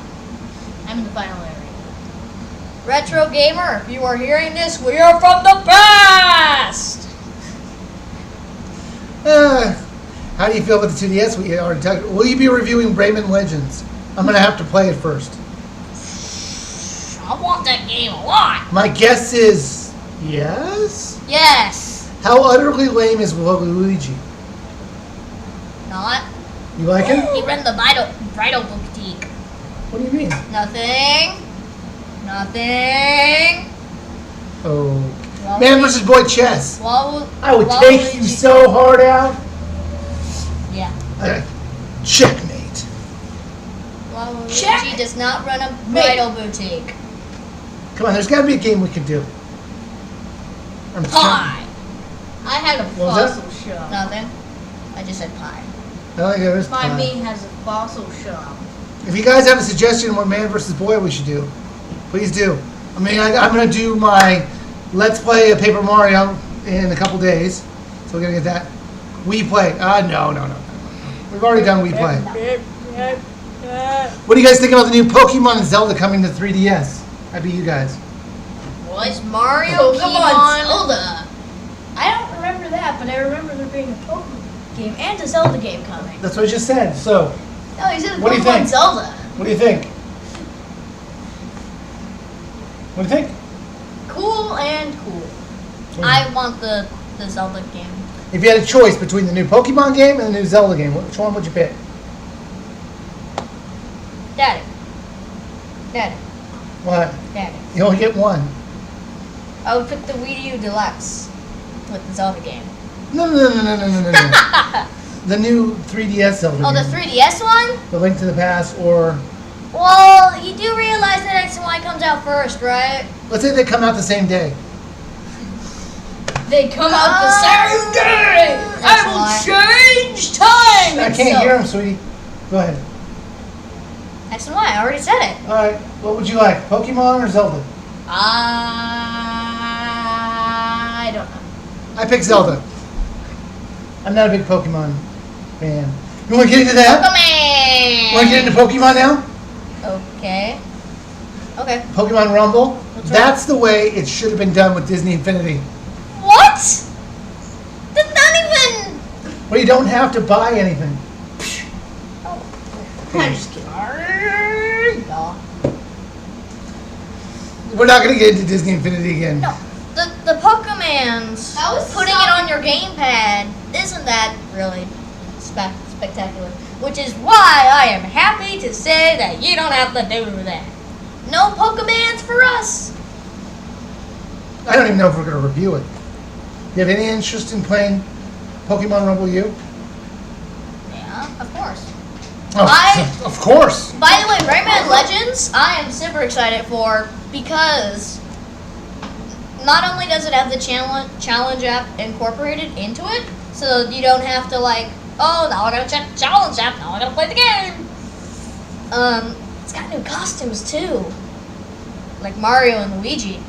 S3: I'm in the final area.
S2: Retro gamer, if you are hearing this, we are from the past.
S1: How do you feel about the 2DS? Will you be reviewing Rayman Legends? I'm gonna have to play it first.
S2: I want that game a lot.
S1: My guess is yes.
S2: Yes.
S1: How utterly lame is Luigi?
S2: Not.
S1: You like him?
S2: He ran the bridal boutique.
S1: What do you mean?
S2: Nothing. Nothing.
S1: Oh,
S2: Well,
S1: Man vs. Boy chess.
S2: Well,
S1: I would
S2: well,
S1: take you
S2: Luigi-
S1: so hard out.
S2: Yeah.
S1: Checkmate.
S2: Well, Luigi
S3: Check.
S2: does not run a bridal boutique.
S1: Come on, there's got to be a game we can do. I'm
S2: Pie.
S3: I had a
S1: What was that?
S3: fossil shop.
S2: Nothing. I just said pie.
S1: Oh, yeah, there's
S3: Find
S1: pie.
S3: me has a fossil shop.
S1: If you guys have a suggestion what Man vs. Boy we should do, please do. I mean, I'm going to do my Let's Play a Paper Mario in a couple days. So we're going to get that. Wii Play. No. We've already done Wii Play. What do you guys think about the new Pokemon and Zelda coming to 3DS? I'd be you guys.
S2: Was Mario
S3: Pokemon
S2: Zelda?
S3: I don't remember that, but I remember there being a Pokemon game and a Zelda game coming.
S1: That's what I just said. So,
S3: No, he said
S1: What do you
S3: Pokemon
S1: think?
S3: Zelda.
S1: what do you think? What do you think?
S2: Cool and cool. I want the Zelda game.
S1: If you had a choice between the new Pokemon game and the new Zelda game, which one would you pick?
S2: Daddy.
S1: What?
S2: Daddy.
S1: You only get one.
S2: I would pick the Wiiviewr Deluxe with the Zelda game.
S1: No. The new 3DS Zelda
S2: Oh, the
S1: game.
S2: 3DS one?
S1: The Link to the Past, or
S2: Well, you do realize that X and Y comes out first, right?
S1: let's say they come out the same day.
S3: They come out the same day. I will change time.
S1: I can't hear him, sweetie. Go ahead.
S2: X and Y, I already said it.
S1: All right. What would you like, Pokemon or Zelda?
S3: I don't know.
S1: I pick Zelda. I'm not a big Pokemon fan. You want to get into that?
S2: Pokemon!
S1: Want to get into Pokemon now?
S2: Okay. Okay.
S1: Pokemon Rumble.
S2: What's
S1: That's the way it should have been done with Disney Infinity.
S2: What? That's not even...
S1: Well, you don't have to buy anything.
S3: I'm just kidding.
S2: No.
S1: We're not going to get into Disney Infinity again.
S2: No. The Pokemans
S3: That was
S2: putting
S3: so-
S2: it on your gamepad isn't that really spectacular. Which is why I am happy to say that you don't have to do that. No Pokemans for us.
S1: I don't even know if we're going to review it. You have any interest in playing Pokemon Rumble U?
S2: Yeah, of course.
S1: Oh, of course.
S2: By the way, Rayman Legends, I am super excited for because not only does it have the challenge app incorporated into it, so you don't have to like, oh, now I gotta check the challenge app, now I gotta play the game. It's got new costumes too, like Mario and Luigi.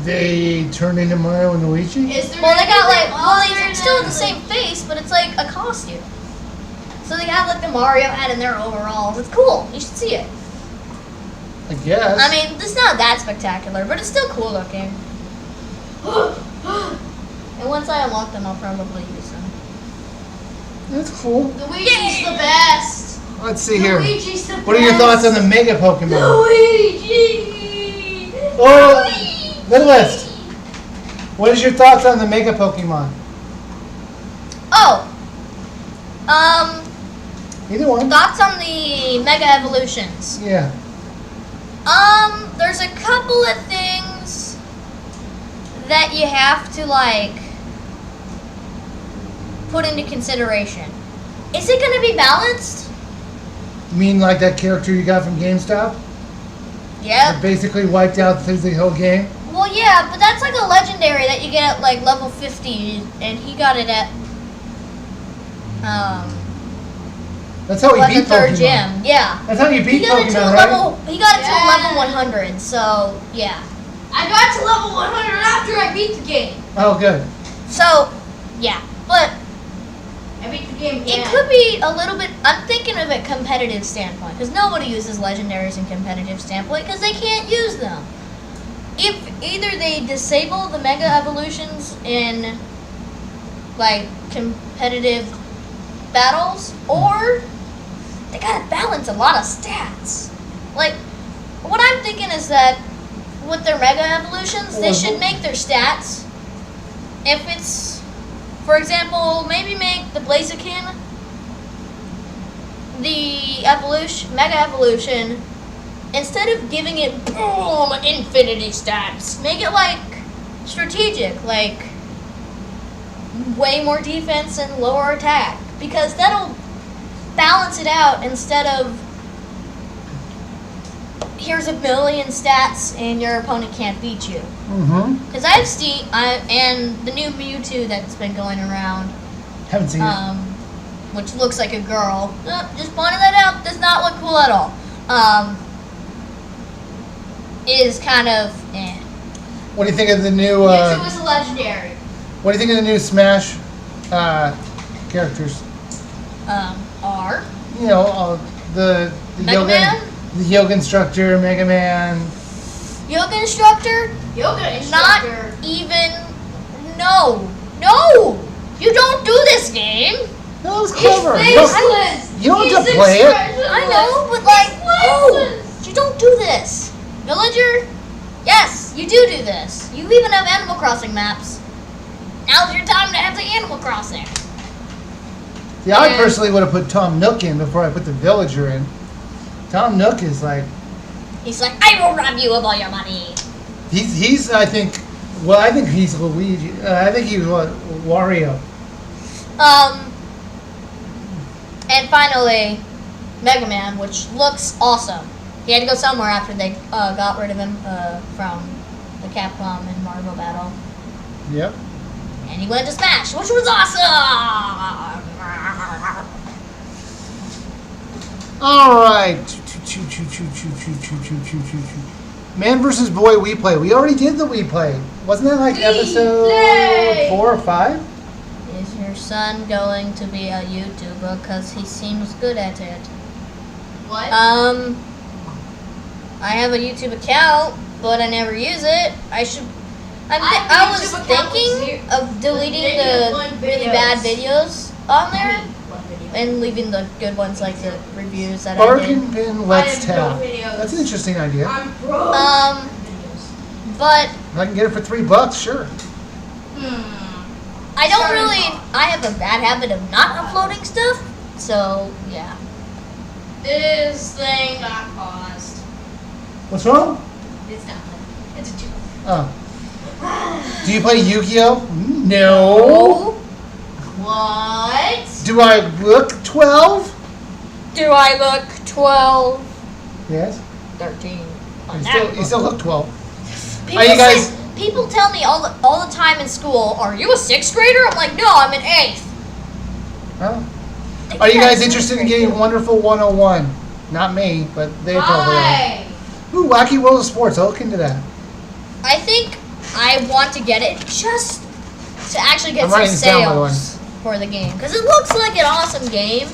S1: They turned into Mario and Luigi?
S3: Is there
S2: Well, they got like,
S3: anything
S2: well,
S3: other
S2: they still have the
S3: than-
S2: same face, but it's like a costume. So they have like the Mario hat in their overalls. It's cool. You should see it.
S1: I guess.
S2: I mean, it's not that spectacular, but it's still cool looking. And once I unlock them, I'll probably use them.
S1: That's cool.
S3: Luigi's the best.
S1: Let's see here.
S3: Luigi's the best.
S1: What are your thoughts on the Mega Pokemon?
S3: Luigi?
S1: Oh, Littlest. What is your thoughts on the Mega Pokemon?
S2: Oh,
S1: Either one.
S2: thoughts on the Mega Evolutions?
S1: Yeah.
S2: There's a couple of things that you have to like put into consideration. Is it going to be balanced?
S1: You mean like that character you got from GameStop? That
S2: Yep.
S1: basically wiped out the whole game?
S2: Well, yeah, but that's like a legendary that you get at like level 50, and he got it at
S1: That's how he
S2: like
S1: beat
S2: the third
S1: Pokemon.
S2: gym. Yeah.
S1: That's how you
S2: He
S1: beat
S2: got it to a
S1: Pokemon, right?
S2: level. He got it to a
S3: Yeah.
S2: level 100. So yeah.
S3: I got to level 100 after I beat the game.
S1: Oh, good.
S2: So yeah, but
S3: I beat the game.
S2: it could be a little bit. I'm thinking of a competitive standpoint because nobody uses legendaries in competitive standpoint because they can't use them. If either they disable the Mega Evolutions in like competitive battles, or they gotta balance a lot of stats. Like, what I'm thinking is that with their Mega Evolutions, they should make their stats. If it's, for example, maybe make the Blaziken the Mega Evolution, instead of giving it boom infinity stats, make it like strategic, like way more defense and lower attack, because that'll balance it out instead of here's a million stats and your opponent can't beat you.
S1: Mm-hmm.
S2: Because I've seen and the new Mewtwo that's been going around,
S1: Haven't seen it.
S2: which looks like a girl. Just pointing that out, does not look cool at all. is kind of
S1: What do you think of the new?
S3: Mewtwo is a legendary.
S1: What do you think of the new Smash characters?
S2: are
S1: You know, the
S2: Mega
S1: yoga,
S2: Man?
S1: the yoga instructor, Mega Man.
S2: yoga instructor.
S3: Yoga
S2: Not
S3: instructor.
S2: even. No, you don't do this game.
S1: That was
S3: He's
S1: clever.
S3: faceless.
S1: You don't have to
S3: He's
S1: play it.
S3: expressionless.
S2: I know, but like,
S3: He's
S2: oh,
S3: faceless.
S2: you don't do this, villager. Yes, you do this. You even have Animal Crossing maps. Now's your time to have the Animal Crossing.
S1: Yeah, I
S2: And-
S1: personally would have put Tom Nook in before I put the villager in. Tom Nook is like
S2: He's like, I will rob you of all your money.
S1: he's I think he's Luigi. I think he's Wario.
S2: And finally, Mega Man, which looks awesome. He had to go somewhere after they got rid of him from the Capcom and Marvel battle.
S1: Yep.
S2: And he went to Smash, which was awesome!
S1: All right. Man versus boy Wii play. We already did the Wii play. Wasn't that like
S3: Wii
S1: episode
S3: play.
S1: 4 or 5?
S2: Is your son going to be a YouTuber? Because he seems good at it.
S3: What?
S2: I have a YouTube account, but I never use it. I
S3: have a
S2: I was
S3: YouTube account with
S2: thinking of deleting
S3: video
S2: the
S3: one
S2: really
S3: videos.
S2: bad videos on there
S3: What video?
S2: and leaving the good ones like the reviews that
S1: Bark
S2: I did.
S1: and Pin Let's
S3: I have no
S1: Tap.
S3: videos.
S1: That's an interesting idea.
S3: I'm broke. Videos.
S2: But
S1: If I can get it for $3, sure.
S2: I don't
S3: Starting
S2: really.
S3: off.
S2: I have a bad habit of not uploading stuff. So yeah.
S3: This thing got paused.
S1: What's wrong?
S3: It's nothing. It's a joke.
S1: Oh. Do you play Yu-Gi-Oh? No.
S3: What?
S1: Do I look 12?
S2: Do I look 12,
S1: Yes.
S2: 13?
S1: You still look 12.
S2: People,
S1: Are you guys-
S2: people tell me all the time in school, are you a 6th grader? I'm like, no, I'm an 8th.
S1: Huh? Are you guys interested in getting Wonderful 101? Not me, but they probably are.
S3: Why?
S1: Ooh, Wacky World of Sports. I'll look into that.
S2: I think I want to get it just to actually get
S1: I'm
S2: some
S1: writing this down, by the way.
S2: sales for the game. Because it looks like an awesome game.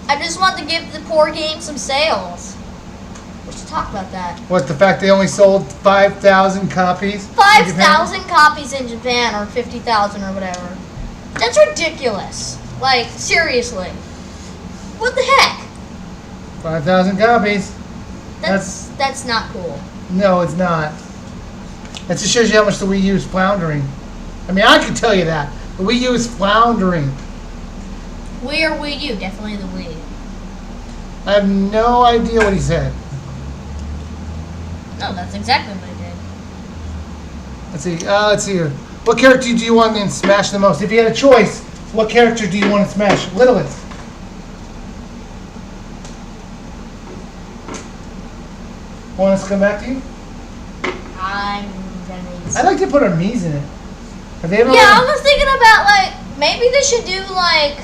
S2: I just want to give the poor game some sales. We should talk about that.
S1: What, the fact they only sold 5,000 copies? in Japan?
S2: 5,000 copies in Japan, or 50,000 or whatever. That's ridiculous. Like, seriously. What the heck?
S1: 5,000 copies.
S2: That's not cool.
S1: No, it's not. That just shows you how much the Wii U is floundering. I mean, I could tell you that. The Wii U is floundering.
S2: Wii or Wii U? Definitely the Wii.
S1: I have no idea what he said.
S2: No, that's exactly what I did.
S1: Let's see here. What character do you want in Smash the most? If you had a choice, what character do you want to smash? Littlest. Want us to come back to you?
S3: I'm gonna.
S1: I'd like to put our Mii's in it. Have they ever?
S2: Yeah, I was thinking about, like, maybe they should do, like,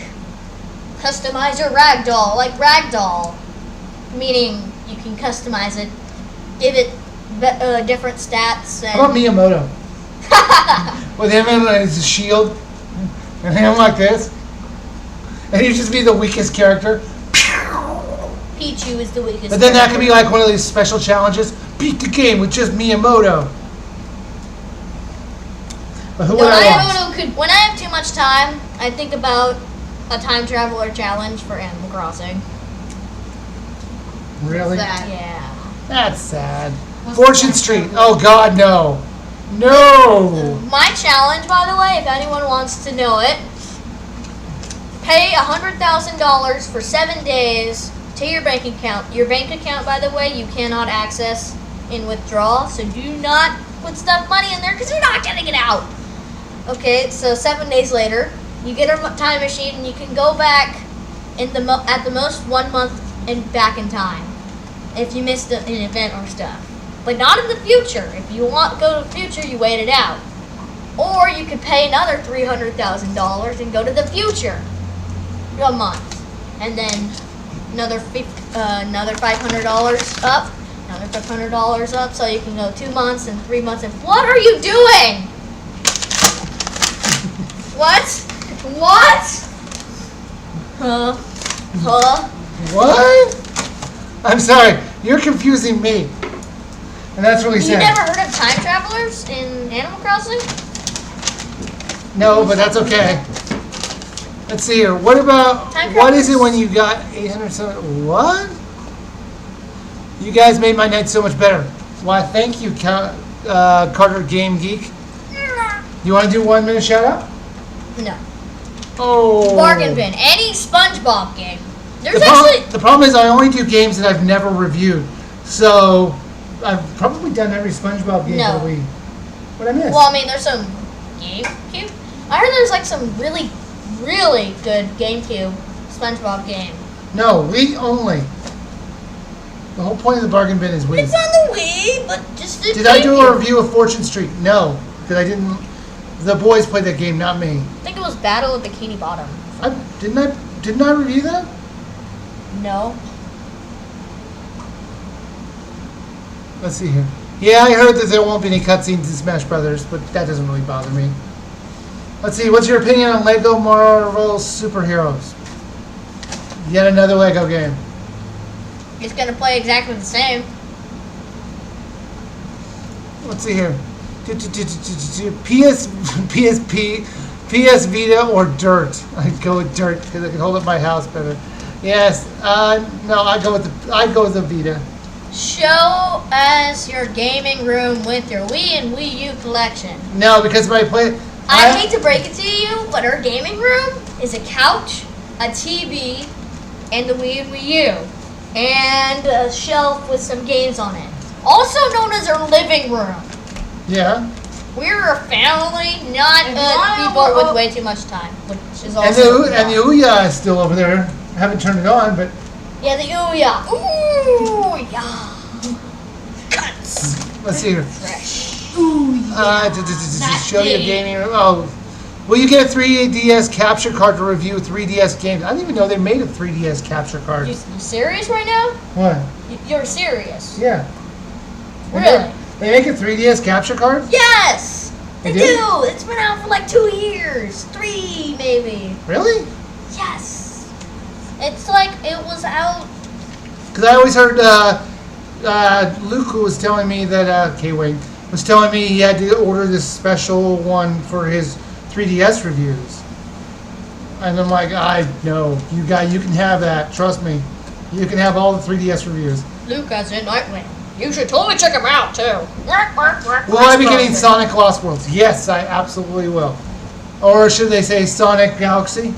S2: customize your ragdoll. Like, ragdoll. Meaning, you can customize it, give it different stats,
S1: How about
S2: and...
S1: Miyamoto? With him in his shield, and him like this, and he'd just be the weakest character.
S2: Pichu is the weakest.
S1: But then that could be like one of these special challenges. Beat the game with just Miyamoto. But who would I want?
S2: When I have too much time, I think about a time traveler challenge for Animal Crossing.
S1: Really?
S3: That?
S2: Yeah.
S1: That's sad.
S3: What's
S1: Fortune
S3: that?
S1: Street. Oh God, no. No.
S2: My challenge, by the way, if anyone wants to know it, pay $100,000 for 7 days to your bank account. Your bank account, by the way, you cannot access in withdrawal, so do not put stuff money in there because you're not getting it out. Okay, so 7 days later, you get a time machine and you can go back in at the most 1 month and back in time if you missed an event or stuff. But not in the future. If you want to go to the future, you wait it out. Or you could pay another $300,000 and go to the future a month. And then another $500 up, $500 up so you can go 2 months and 3 months. And what are you doing? What? What? Huh?
S1: What? I'm sorry. You're confusing me. And that's really
S2: You
S1: sad.
S2: never heard of time travelers in Animal Crossing?
S1: No, but that's okay. Let's see here. What about,
S2: Time
S1: what is it
S2: travelers.
S1: when you got 807? What? You guys made my night so much better. Why, thank you, Carter Game Geek. You want to do 1 minute shout out?
S2: No.
S1: Oh.
S2: Bargain bin. Any SpongeBob game. There's
S1: The
S2: actually...
S1: problem is I only do games that I've never reviewed. So, I've probably done every SpongeBob game
S2: No.
S1: that we... What I missed?
S2: Well, I mean, there's some GameCube. I heard there's like some really, really good GameCube SpongeBob game.
S1: No, Wii only. The whole point of the bargain bin is Wii.
S2: It's on the Wii, but just the
S1: Did I do a
S2: GameCube.
S1: review of Fortune Street? No, because I didn't. The boys played that game, not me.
S2: I think it was Battle of Bikini Bottom.
S1: Didn't I review that?
S2: No.
S1: Let's see here. Yeah, I heard that there won't be any cutscenes in Smash Brothers, but that doesn't really bother me. Let's see. What's your opinion on Lego Marvel Superheroes? Yet another Lego game.
S2: It's gonna play exactly the same.
S1: Let's see here. PS Vita or Dirt? I'd go with Dirt because I can hold up my house better. Yes. No, I'd go with the Vita.
S2: Show us your gaming room with your Wii and Wii U collection.
S1: No, because if I play,
S2: I hate to break it to you, but our gaming room is a couch, a TV, and the Wii and Wii U. And a shelf with some games on it. Also known as our living room.
S1: Yeah.
S2: We're a family, not people with way too much time, which is
S1: And
S2: also
S1: the Ouya is still over there. I haven't turned it on, but
S2: yeah, the Ouya. Ooh, yeah. Cuts.
S1: let's see here.
S2: Fresh.
S1: Show your gaming room. Oh, will you get a 3DS capture card to review 3DS games? I didn't even know they made a 3DS capture card.
S2: You serious right now?
S1: What?
S2: You're serious?
S1: Yeah.
S2: Really?
S1: They make a 3DS capture card?
S2: Yes! They
S1: They
S2: do!
S1: do?
S2: It's been out for like 2 years. 3 maybe.
S1: Really?
S2: Yes. It's like it was out.
S1: Because I always heard Luke was telling me that K-Wing was telling me he had to order this special one for his 3DS reviews. And I'm like, I know. You can have that. Trust me. You can have all the 3DS reviews.
S2: Luke as in Nightwing. You should totally check him out too.
S1: Will I be getting Sonic Lost Worlds? Yes, I absolutely will. Or should they say Sonic Galaxy?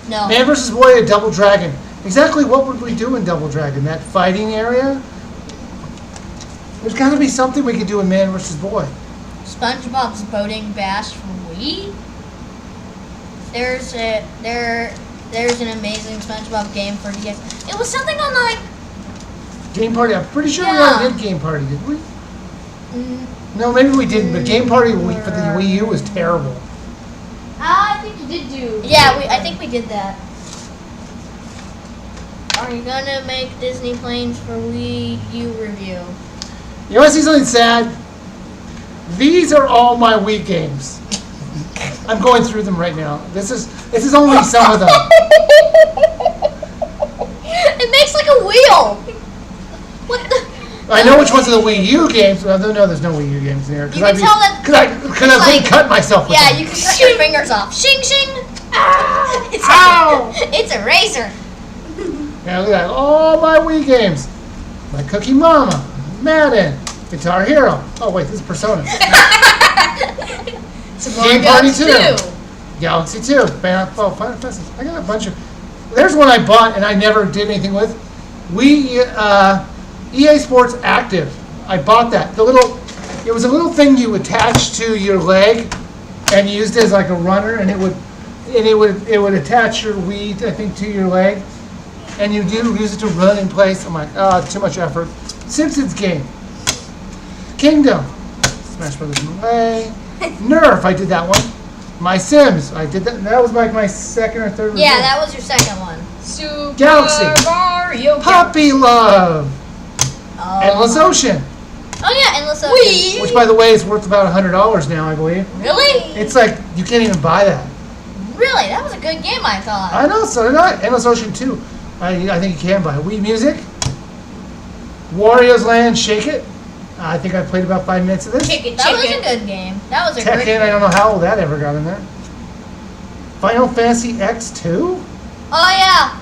S2: No.
S1: Man vs. Boy at Double Dragon. Exactly what would we do in Double Dragon? That fighting area? There's got to be something we could do in Man vs. Boy.
S2: SpongeBob's Boating Bash for Wii. There's an amazing SpongeBob game for DS. It was something on like.
S1: Game Party. I'm pretty sure we
S2: Yeah.
S1: already did Game Party, did we?
S2: Mm,
S1: No, maybe we didn't. But Game Party for the Wii U was terrible.
S3: I think you did do.
S2: yeah, I think we did that. Are you gonna make Disney planes for Wii U review?
S1: You want to see something sad? These are all my Wii games. I'm going through them right now. This is only some of them.
S2: It makes like a wheel. What the?
S1: I know which ones are the Wii U games. Well, no, there's no Wii U games in here.
S2: You can tell that-
S1: Because I've
S2: like-
S1: cut myself with
S2: Yeah,
S1: them.
S2: you can cut your fingers off. Shing shing. It's
S1: Ow!
S2: it's a razor.
S1: Yeah, look at that. All my Wii games. My Cookie Mama, Madden, Guitar Hero. Oh, wait, this is Persona. Game Party 2. Galaxy 2. Final Fantasy. I got a bunch of... There's one I bought and I never did anything with. EA Sports Active. I bought that. It was a little thing you attach to your leg and used as like a runner, and it would attach your Wii, I think, to your leg, and you use it to run in place. I'm like, too much effort. Simpsons game. Kingdom. Smash Brothers Melee. Nerf. I did that one. My Sims. I did that. That was like my second or third.
S2: Yeah,
S1: review.
S2: that was your second one.
S3: Super
S1: Galaxy.
S3: Mario Mario.
S1: Puppy Love.
S2: Oh.
S1: Endless Ocean.
S2: Oh yeah, Endless Ocean.
S3: Wii.
S1: Which, by the way, is worth about $100 now, I believe.
S2: Really?
S1: It's like, you can't even buy that.
S2: Really? That was a good game, I thought.
S1: I know, so did I. Endless Ocean 2. I think you can buy it. Wii Music. Wario's Land, Shake It. I think I played about 5 minutes of this.
S3: Chicken,
S2: That was a
S3: chicken.
S2: good game. That was a great
S1: Tekken,
S2: game.
S1: I don't know how that ever got in there. Final Fantasy X2?
S2: Oh yeah.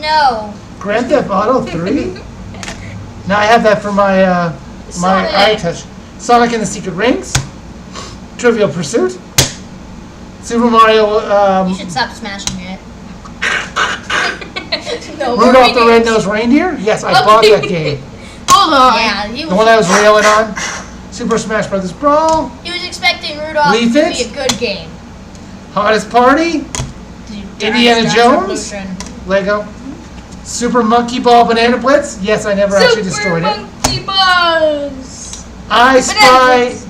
S2: No.
S1: Grand Theft Auto 3? Now I have that for my my
S2: Sonic.
S1: iTouch. Sonic and the Secret Rings. Trivial Pursuit. Super Mario,
S2: You should stop smashing it. No,
S1: Rudolph the
S2: more
S1: Red-Nosed Reindeer? Yes, I bought that game.
S3: Hold on.
S2: Yeah, he
S1: The one I was railing on. Super Smash Bros. Brawl.
S2: he was expecting Rudolph
S1: Wii
S2: to
S1: Fit?
S2: be a good game.
S1: Hottest Party. Indiana
S2: Dance
S1: Jones?
S2: Revolution.
S1: Lego. Super Monkey Ball Banana Blitz. Yes, I never actually destroyed it.
S3: Monkey Buzz.
S1: I Spy.
S3: Blitz.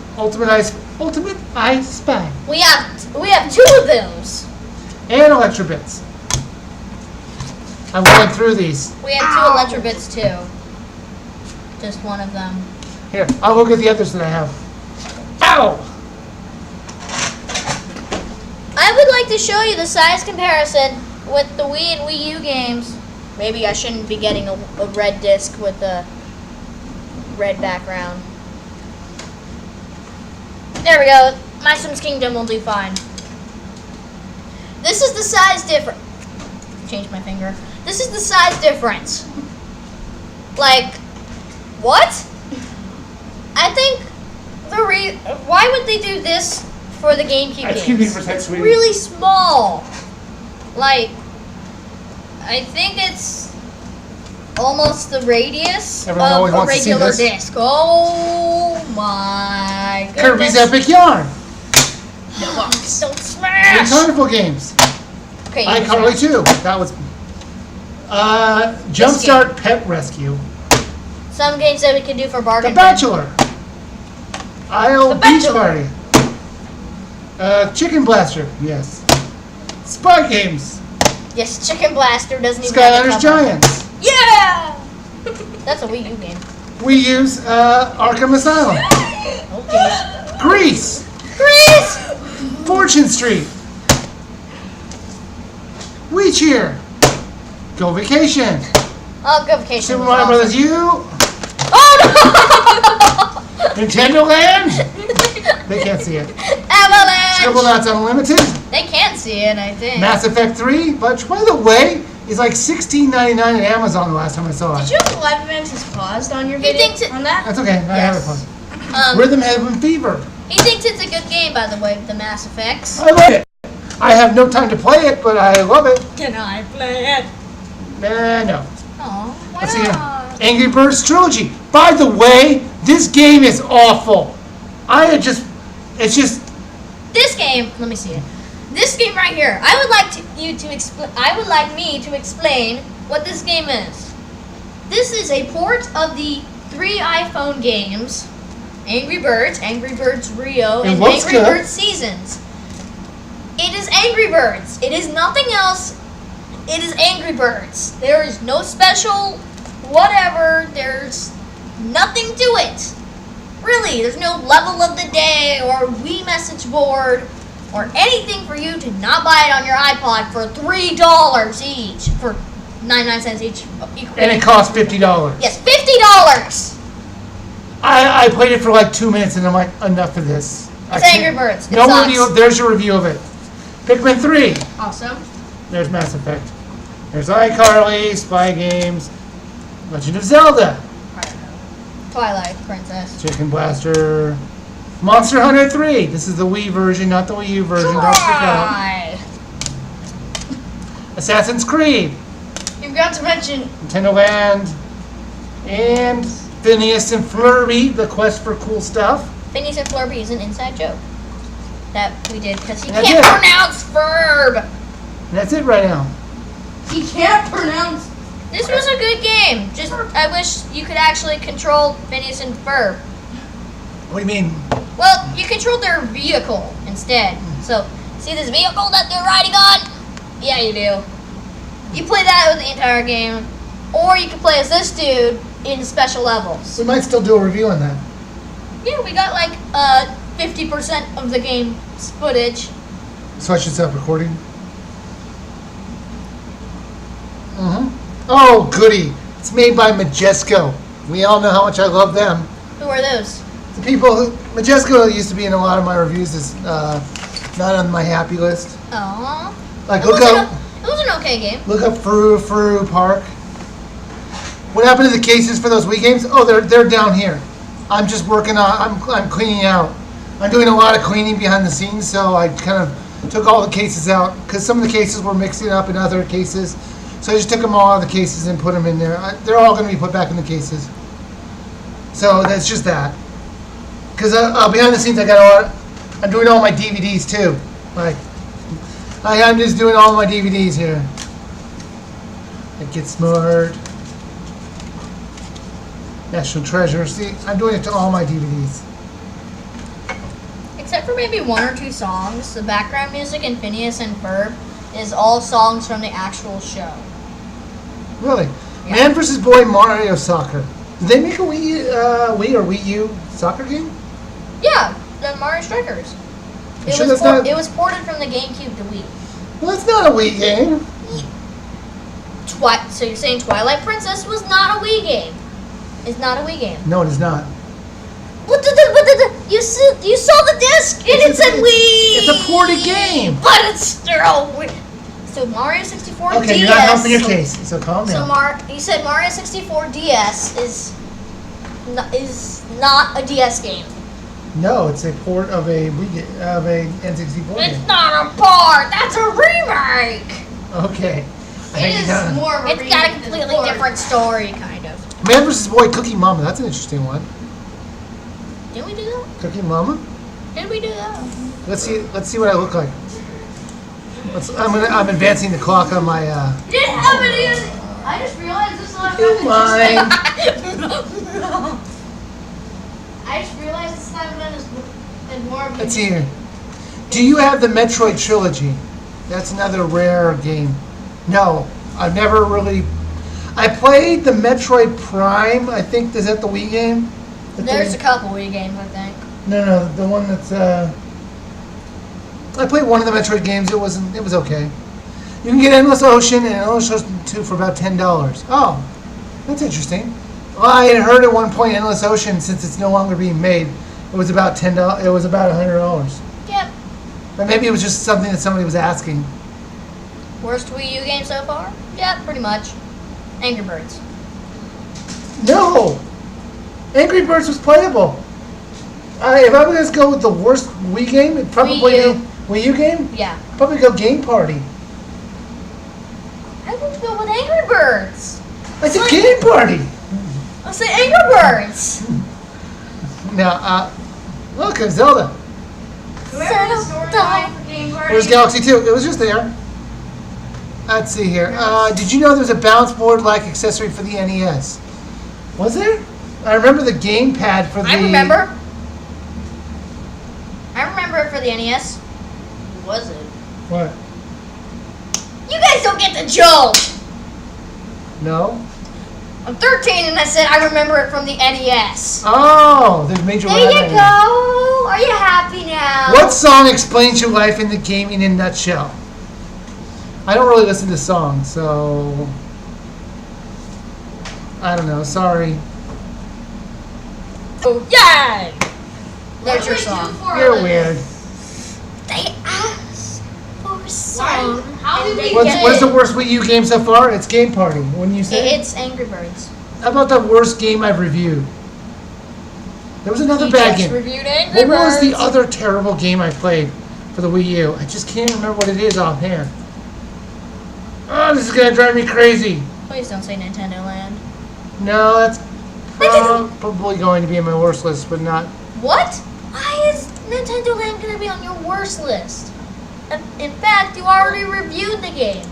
S1: Ultimate I Spy.
S2: We have 2 of those.
S1: And Electro Bits. I'm going through these.
S2: We have 2 Electrobits too. Just one of them.
S1: Here, I'll look at the others that I have. Ow!
S2: I would like to show you the size comparison with the Wii and Wii U games. Maybe I shouldn't be getting a red disc with a red background. There we go. My Sims Kingdom will do fine. This is the size difference. Change my finger. This is the size difference. Like, what? I think why would they do this for the GameCube
S1: Excuse me
S2: games?
S1: for a sec,
S2: It's
S1: sweetie.
S2: really small. Like, I think it's almost the radius
S1: Everyone always
S2: of a
S1: wants to see
S2: regular
S1: this.
S2: disc. Oh my goodness.
S1: Kirby's Epic Yarn.
S2: Don't
S1: Three
S2: smash.
S1: Carnival games.
S2: Okay,
S1: iCarly 2. That was. Jumpstart Pet Rescue.
S2: some games that we can do for
S1: The
S2: bargain.
S1: Bachelor. Isle
S3: The
S1: Beach
S3: Bachelor.
S1: Party. Chicken Blaster. Yes. Spy Games.
S2: Yes, Chicken Blaster doesn't even have a
S1: Skylanders
S2: cover.
S1: Giants.
S3: Yeah.
S2: That's a Wii U game.
S1: We use Arkham Asylum.
S2: Okay.
S1: Grease.
S2: Grease!
S1: Fortune Street. We Cheer. Go Vacation.
S2: Oh, Good Vacation.
S1: Super
S2: was
S1: Mario
S2: awesome.
S1: Brothers U.
S2: Oh
S1: Nintendo Land. They can't see it.
S2: no! Avalanche!
S1: Scribblenauts Unlimited.
S2: They can't see it, I think.
S1: Mass Effect 3. Which, by the way, is like $16.99 at Amazon the last time I saw
S3: Did
S1: it.
S3: you have the live events is paused on your
S2: He
S3: video
S2: thinks it-
S3: on that?
S1: That's okay. I have it
S2: Yes.
S1: fun. Rhythm Heaven Fever.
S2: He thinks it's a good game, by the way, the Mass Effects.
S1: I love it. I have no time to play it, but I love it.
S2: Can I play it?
S1: No.
S2: Oh, why
S1: Let's see here.
S2: not?
S1: Angry Birds Trilogy. By the way, this game is awful. It's just,
S2: This game, let me see it. This game right here. I would like me to explain what this game is. This is a port of the 3 iPhone games, Angry Birds Rio,
S1: It
S2: and
S1: looks
S2: Angry
S1: good.
S2: Birds Seasons. It is Angry Birds. It is nothing else. It is Angry Birds. There is no special whatever. There's nothing to it. Really, there's no level of the day or Wii message board or anything for you to not buy it on your iPod for $3 each, for 99 cents each.
S1: and it costs $50.
S2: Yes, $50.
S1: I played it for like 2 minutes and I'm like, enough of this. I
S2: It's
S1: can't-
S2: Angry Birds. It
S1: No
S2: sucks.
S1: review. There's your review of it. Pikmin 3.
S2: Awesome.
S1: There's Mass Effect. There's iCarly, Spy Games, Legend of Zelda,
S2: Twilight Princess.
S1: Chicken Blaster, Monster Hunter 3. This is the Wii version, not the Wii U version. Don't freak out.
S2: Try.
S1: Assassin's Creed,
S3: You forgot to mention
S1: Nintendo Land, and Phineas and Ferb, The Quest for Cool Stuff.
S2: Phineas and Ferb is an inside joke that we did because he
S1: That's
S2: can't
S1: it.
S2: pronounce Ferb.
S1: And that's it right now.
S3: he can't pronounce.
S2: This was a good game. Just I wish you could actually control Phineas and Ferb.
S1: What do you mean?
S2: Well, you control their vehicle instead. So, see this vehicle that they're riding on? Yeah, you do. You play that with the entire game. Or you can play as this dude in special levels.
S1: We might still do a review on that.
S2: Yeah, we got like 50% of the game's footage.
S1: So I should stop recording. Oh, goody. It's made by Majesco. We all know how much I love them.
S2: Who are those?
S1: The people who... Majesco used to be in a lot of my reviews. Is not on my happy list.
S2: Aww.
S1: Like,
S2: It
S1: look up...
S2: was an okay game.
S1: Look up Furu Park. What happened to the cases for those Wii games? Oh, they're down here. I'm just working on... I'm cleaning out. I'm doing a lot of cleaning behind the scenes, so I kind of took all the cases out because some of the cases were mixing up in other cases. So I just took them all out of the cases and put them in there. They're all going to be put back in the cases. So that's just that. Because behind the scenes, I got a lot. I'm doing all my DVDs too. Like, I'm just doing all my DVDs here. Like Get Smart, National Treasure. See, I'm doing it to all my DVDs.
S2: Except for maybe one or two songs, the background music in Phineas and Ferb is all songs from the actual show.
S1: Really?
S2: Yeah.
S1: Man vs. Boy Mario Soccer. Did they make a Wii or Wii U soccer game?
S2: Yeah, the Mario Strikers.
S1: You sure that's not...
S2: It was ported from the GameCube to Wii.
S1: Well, that's not a Wii game.
S2: So you're saying Twilight Princess was not a Wii game? It's not a Wii game.
S1: No, it is not.
S2: You saw the disc and it said Wii.
S1: It's a ported game.
S2: But it's still Wii. So Mario 64 DS.
S1: Okay, you're not helping your case, so calm down.
S2: So you said Mario 64 DS is not a DS game.
S1: No, it's a port of a N64 game.
S2: It's not a port. That's a remake.
S1: Okay.
S3: It is more of a
S2: It's got a
S3: remake than
S2: completely
S3: port.
S2: different story, kind of.
S1: Man vs. Boy Cookie Mama. That's an interesting one.
S2: Did we do that?
S1: Cookie Mama.
S2: Did we do that?
S1: Let's see what I look like. I'm advancing the clock on my.
S3: You didn't have any. I just realized this last
S1: You mind?
S3: I just realized this time done is more of a
S1: Let's see here. Do you have the Metroid Trilogy? That's another rare game. No, I've never really. I played the Metroid Prime. I think is that the Wii game?
S2: There's a couple Wii games, I think.
S1: No, the one that's. I played one of the Metroid games. It was okay. You can get Endless Ocean and Endless Ocean 2 for about $10. Oh, that's interesting. Well, I had heard at one point Endless Ocean, since it's no longer being made, it was about $10. It was about $100.
S2: Yep.
S1: But maybe it was just something that somebody was asking.
S2: Worst Wii U game so far? Yeah, pretty much. Angry Birds.
S1: No, Angry Birds was playable. If I was to go with the worst Wii game, it'd probably
S2: Wii U.
S1: be Wii U game.
S2: Yeah.
S1: Probably go Game Party.
S2: I would go with Angry Birds.
S1: I said Game Party.
S2: I say Angry Birds.
S1: Now, look, it's Zelda.
S3: Remember the storyline for Game Party?
S1: Where's Galaxy 2? It was just there. Let's see here. Did you know there's a bounce board-like accessory for the NES? Was there? I remember the gamepad for the...
S2: I remember it for the NES.
S3: Was it?
S1: What?
S2: You guys don't get the joke.
S1: No?
S2: I'm 13 and I said I remember it from the NES.
S1: Oh, there's Major
S2: There you
S1: Rabbit.
S2: go. Are you happy now?
S1: What song explains your life in the gaming in a nutshell? I don't really listen to songs, so... I don't know, sorry.
S2: Oh, yay! There's your song.
S1: You're weird.
S2: They asked for a song.
S3: How did
S2: and
S3: we
S2: they
S1: What's,
S2: get
S1: what's the
S2: it.
S1: worst Wii U game so far? It's Game Party. Wouldn't you say?
S2: It's Angry Birds.
S1: How about the worst game I've reviewed? There was another
S2: You
S1: bad
S2: just
S1: game.
S2: reviewed Angry
S1: What was
S2: Birds.
S1: the other terrible game I played for the Wii U? I just can't remember what it is offhand. Oh, this is gonna drive me crazy.
S2: Please don't say Nintendo Land.
S1: No, that's probably going to be in my worst list, but not.
S2: What? Why is Nintendo Land gonna be on your worst list? In fact, you already reviewed the game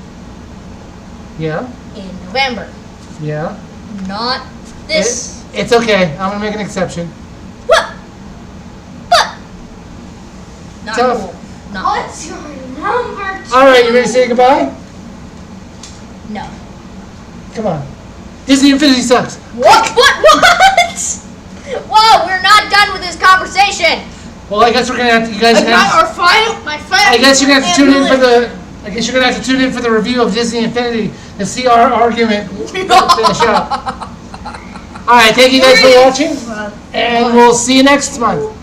S1: Yeah,
S2: in November.
S1: yeah.
S2: Not this.
S1: It's okay. I'm gonna make an exception.
S2: What? But. Not
S1: Tough.
S2: cool. Not
S3: What's your number 2?
S1: All right, you ready to say goodbye?
S2: No.
S1: Come on. Disney Infinity sucks.
S2: What? Whoa, we're not done with this conversation.
S1: Well, I guess we're gonna have to. You guys.
S3: I got our final. My final.
S1: I guess you're gonna have to tune in for the. I guess you're gonna have to tune in for the review of Disney Infinity to see our argument finish up. All right, thank you guys for watching, and we'll see you next month.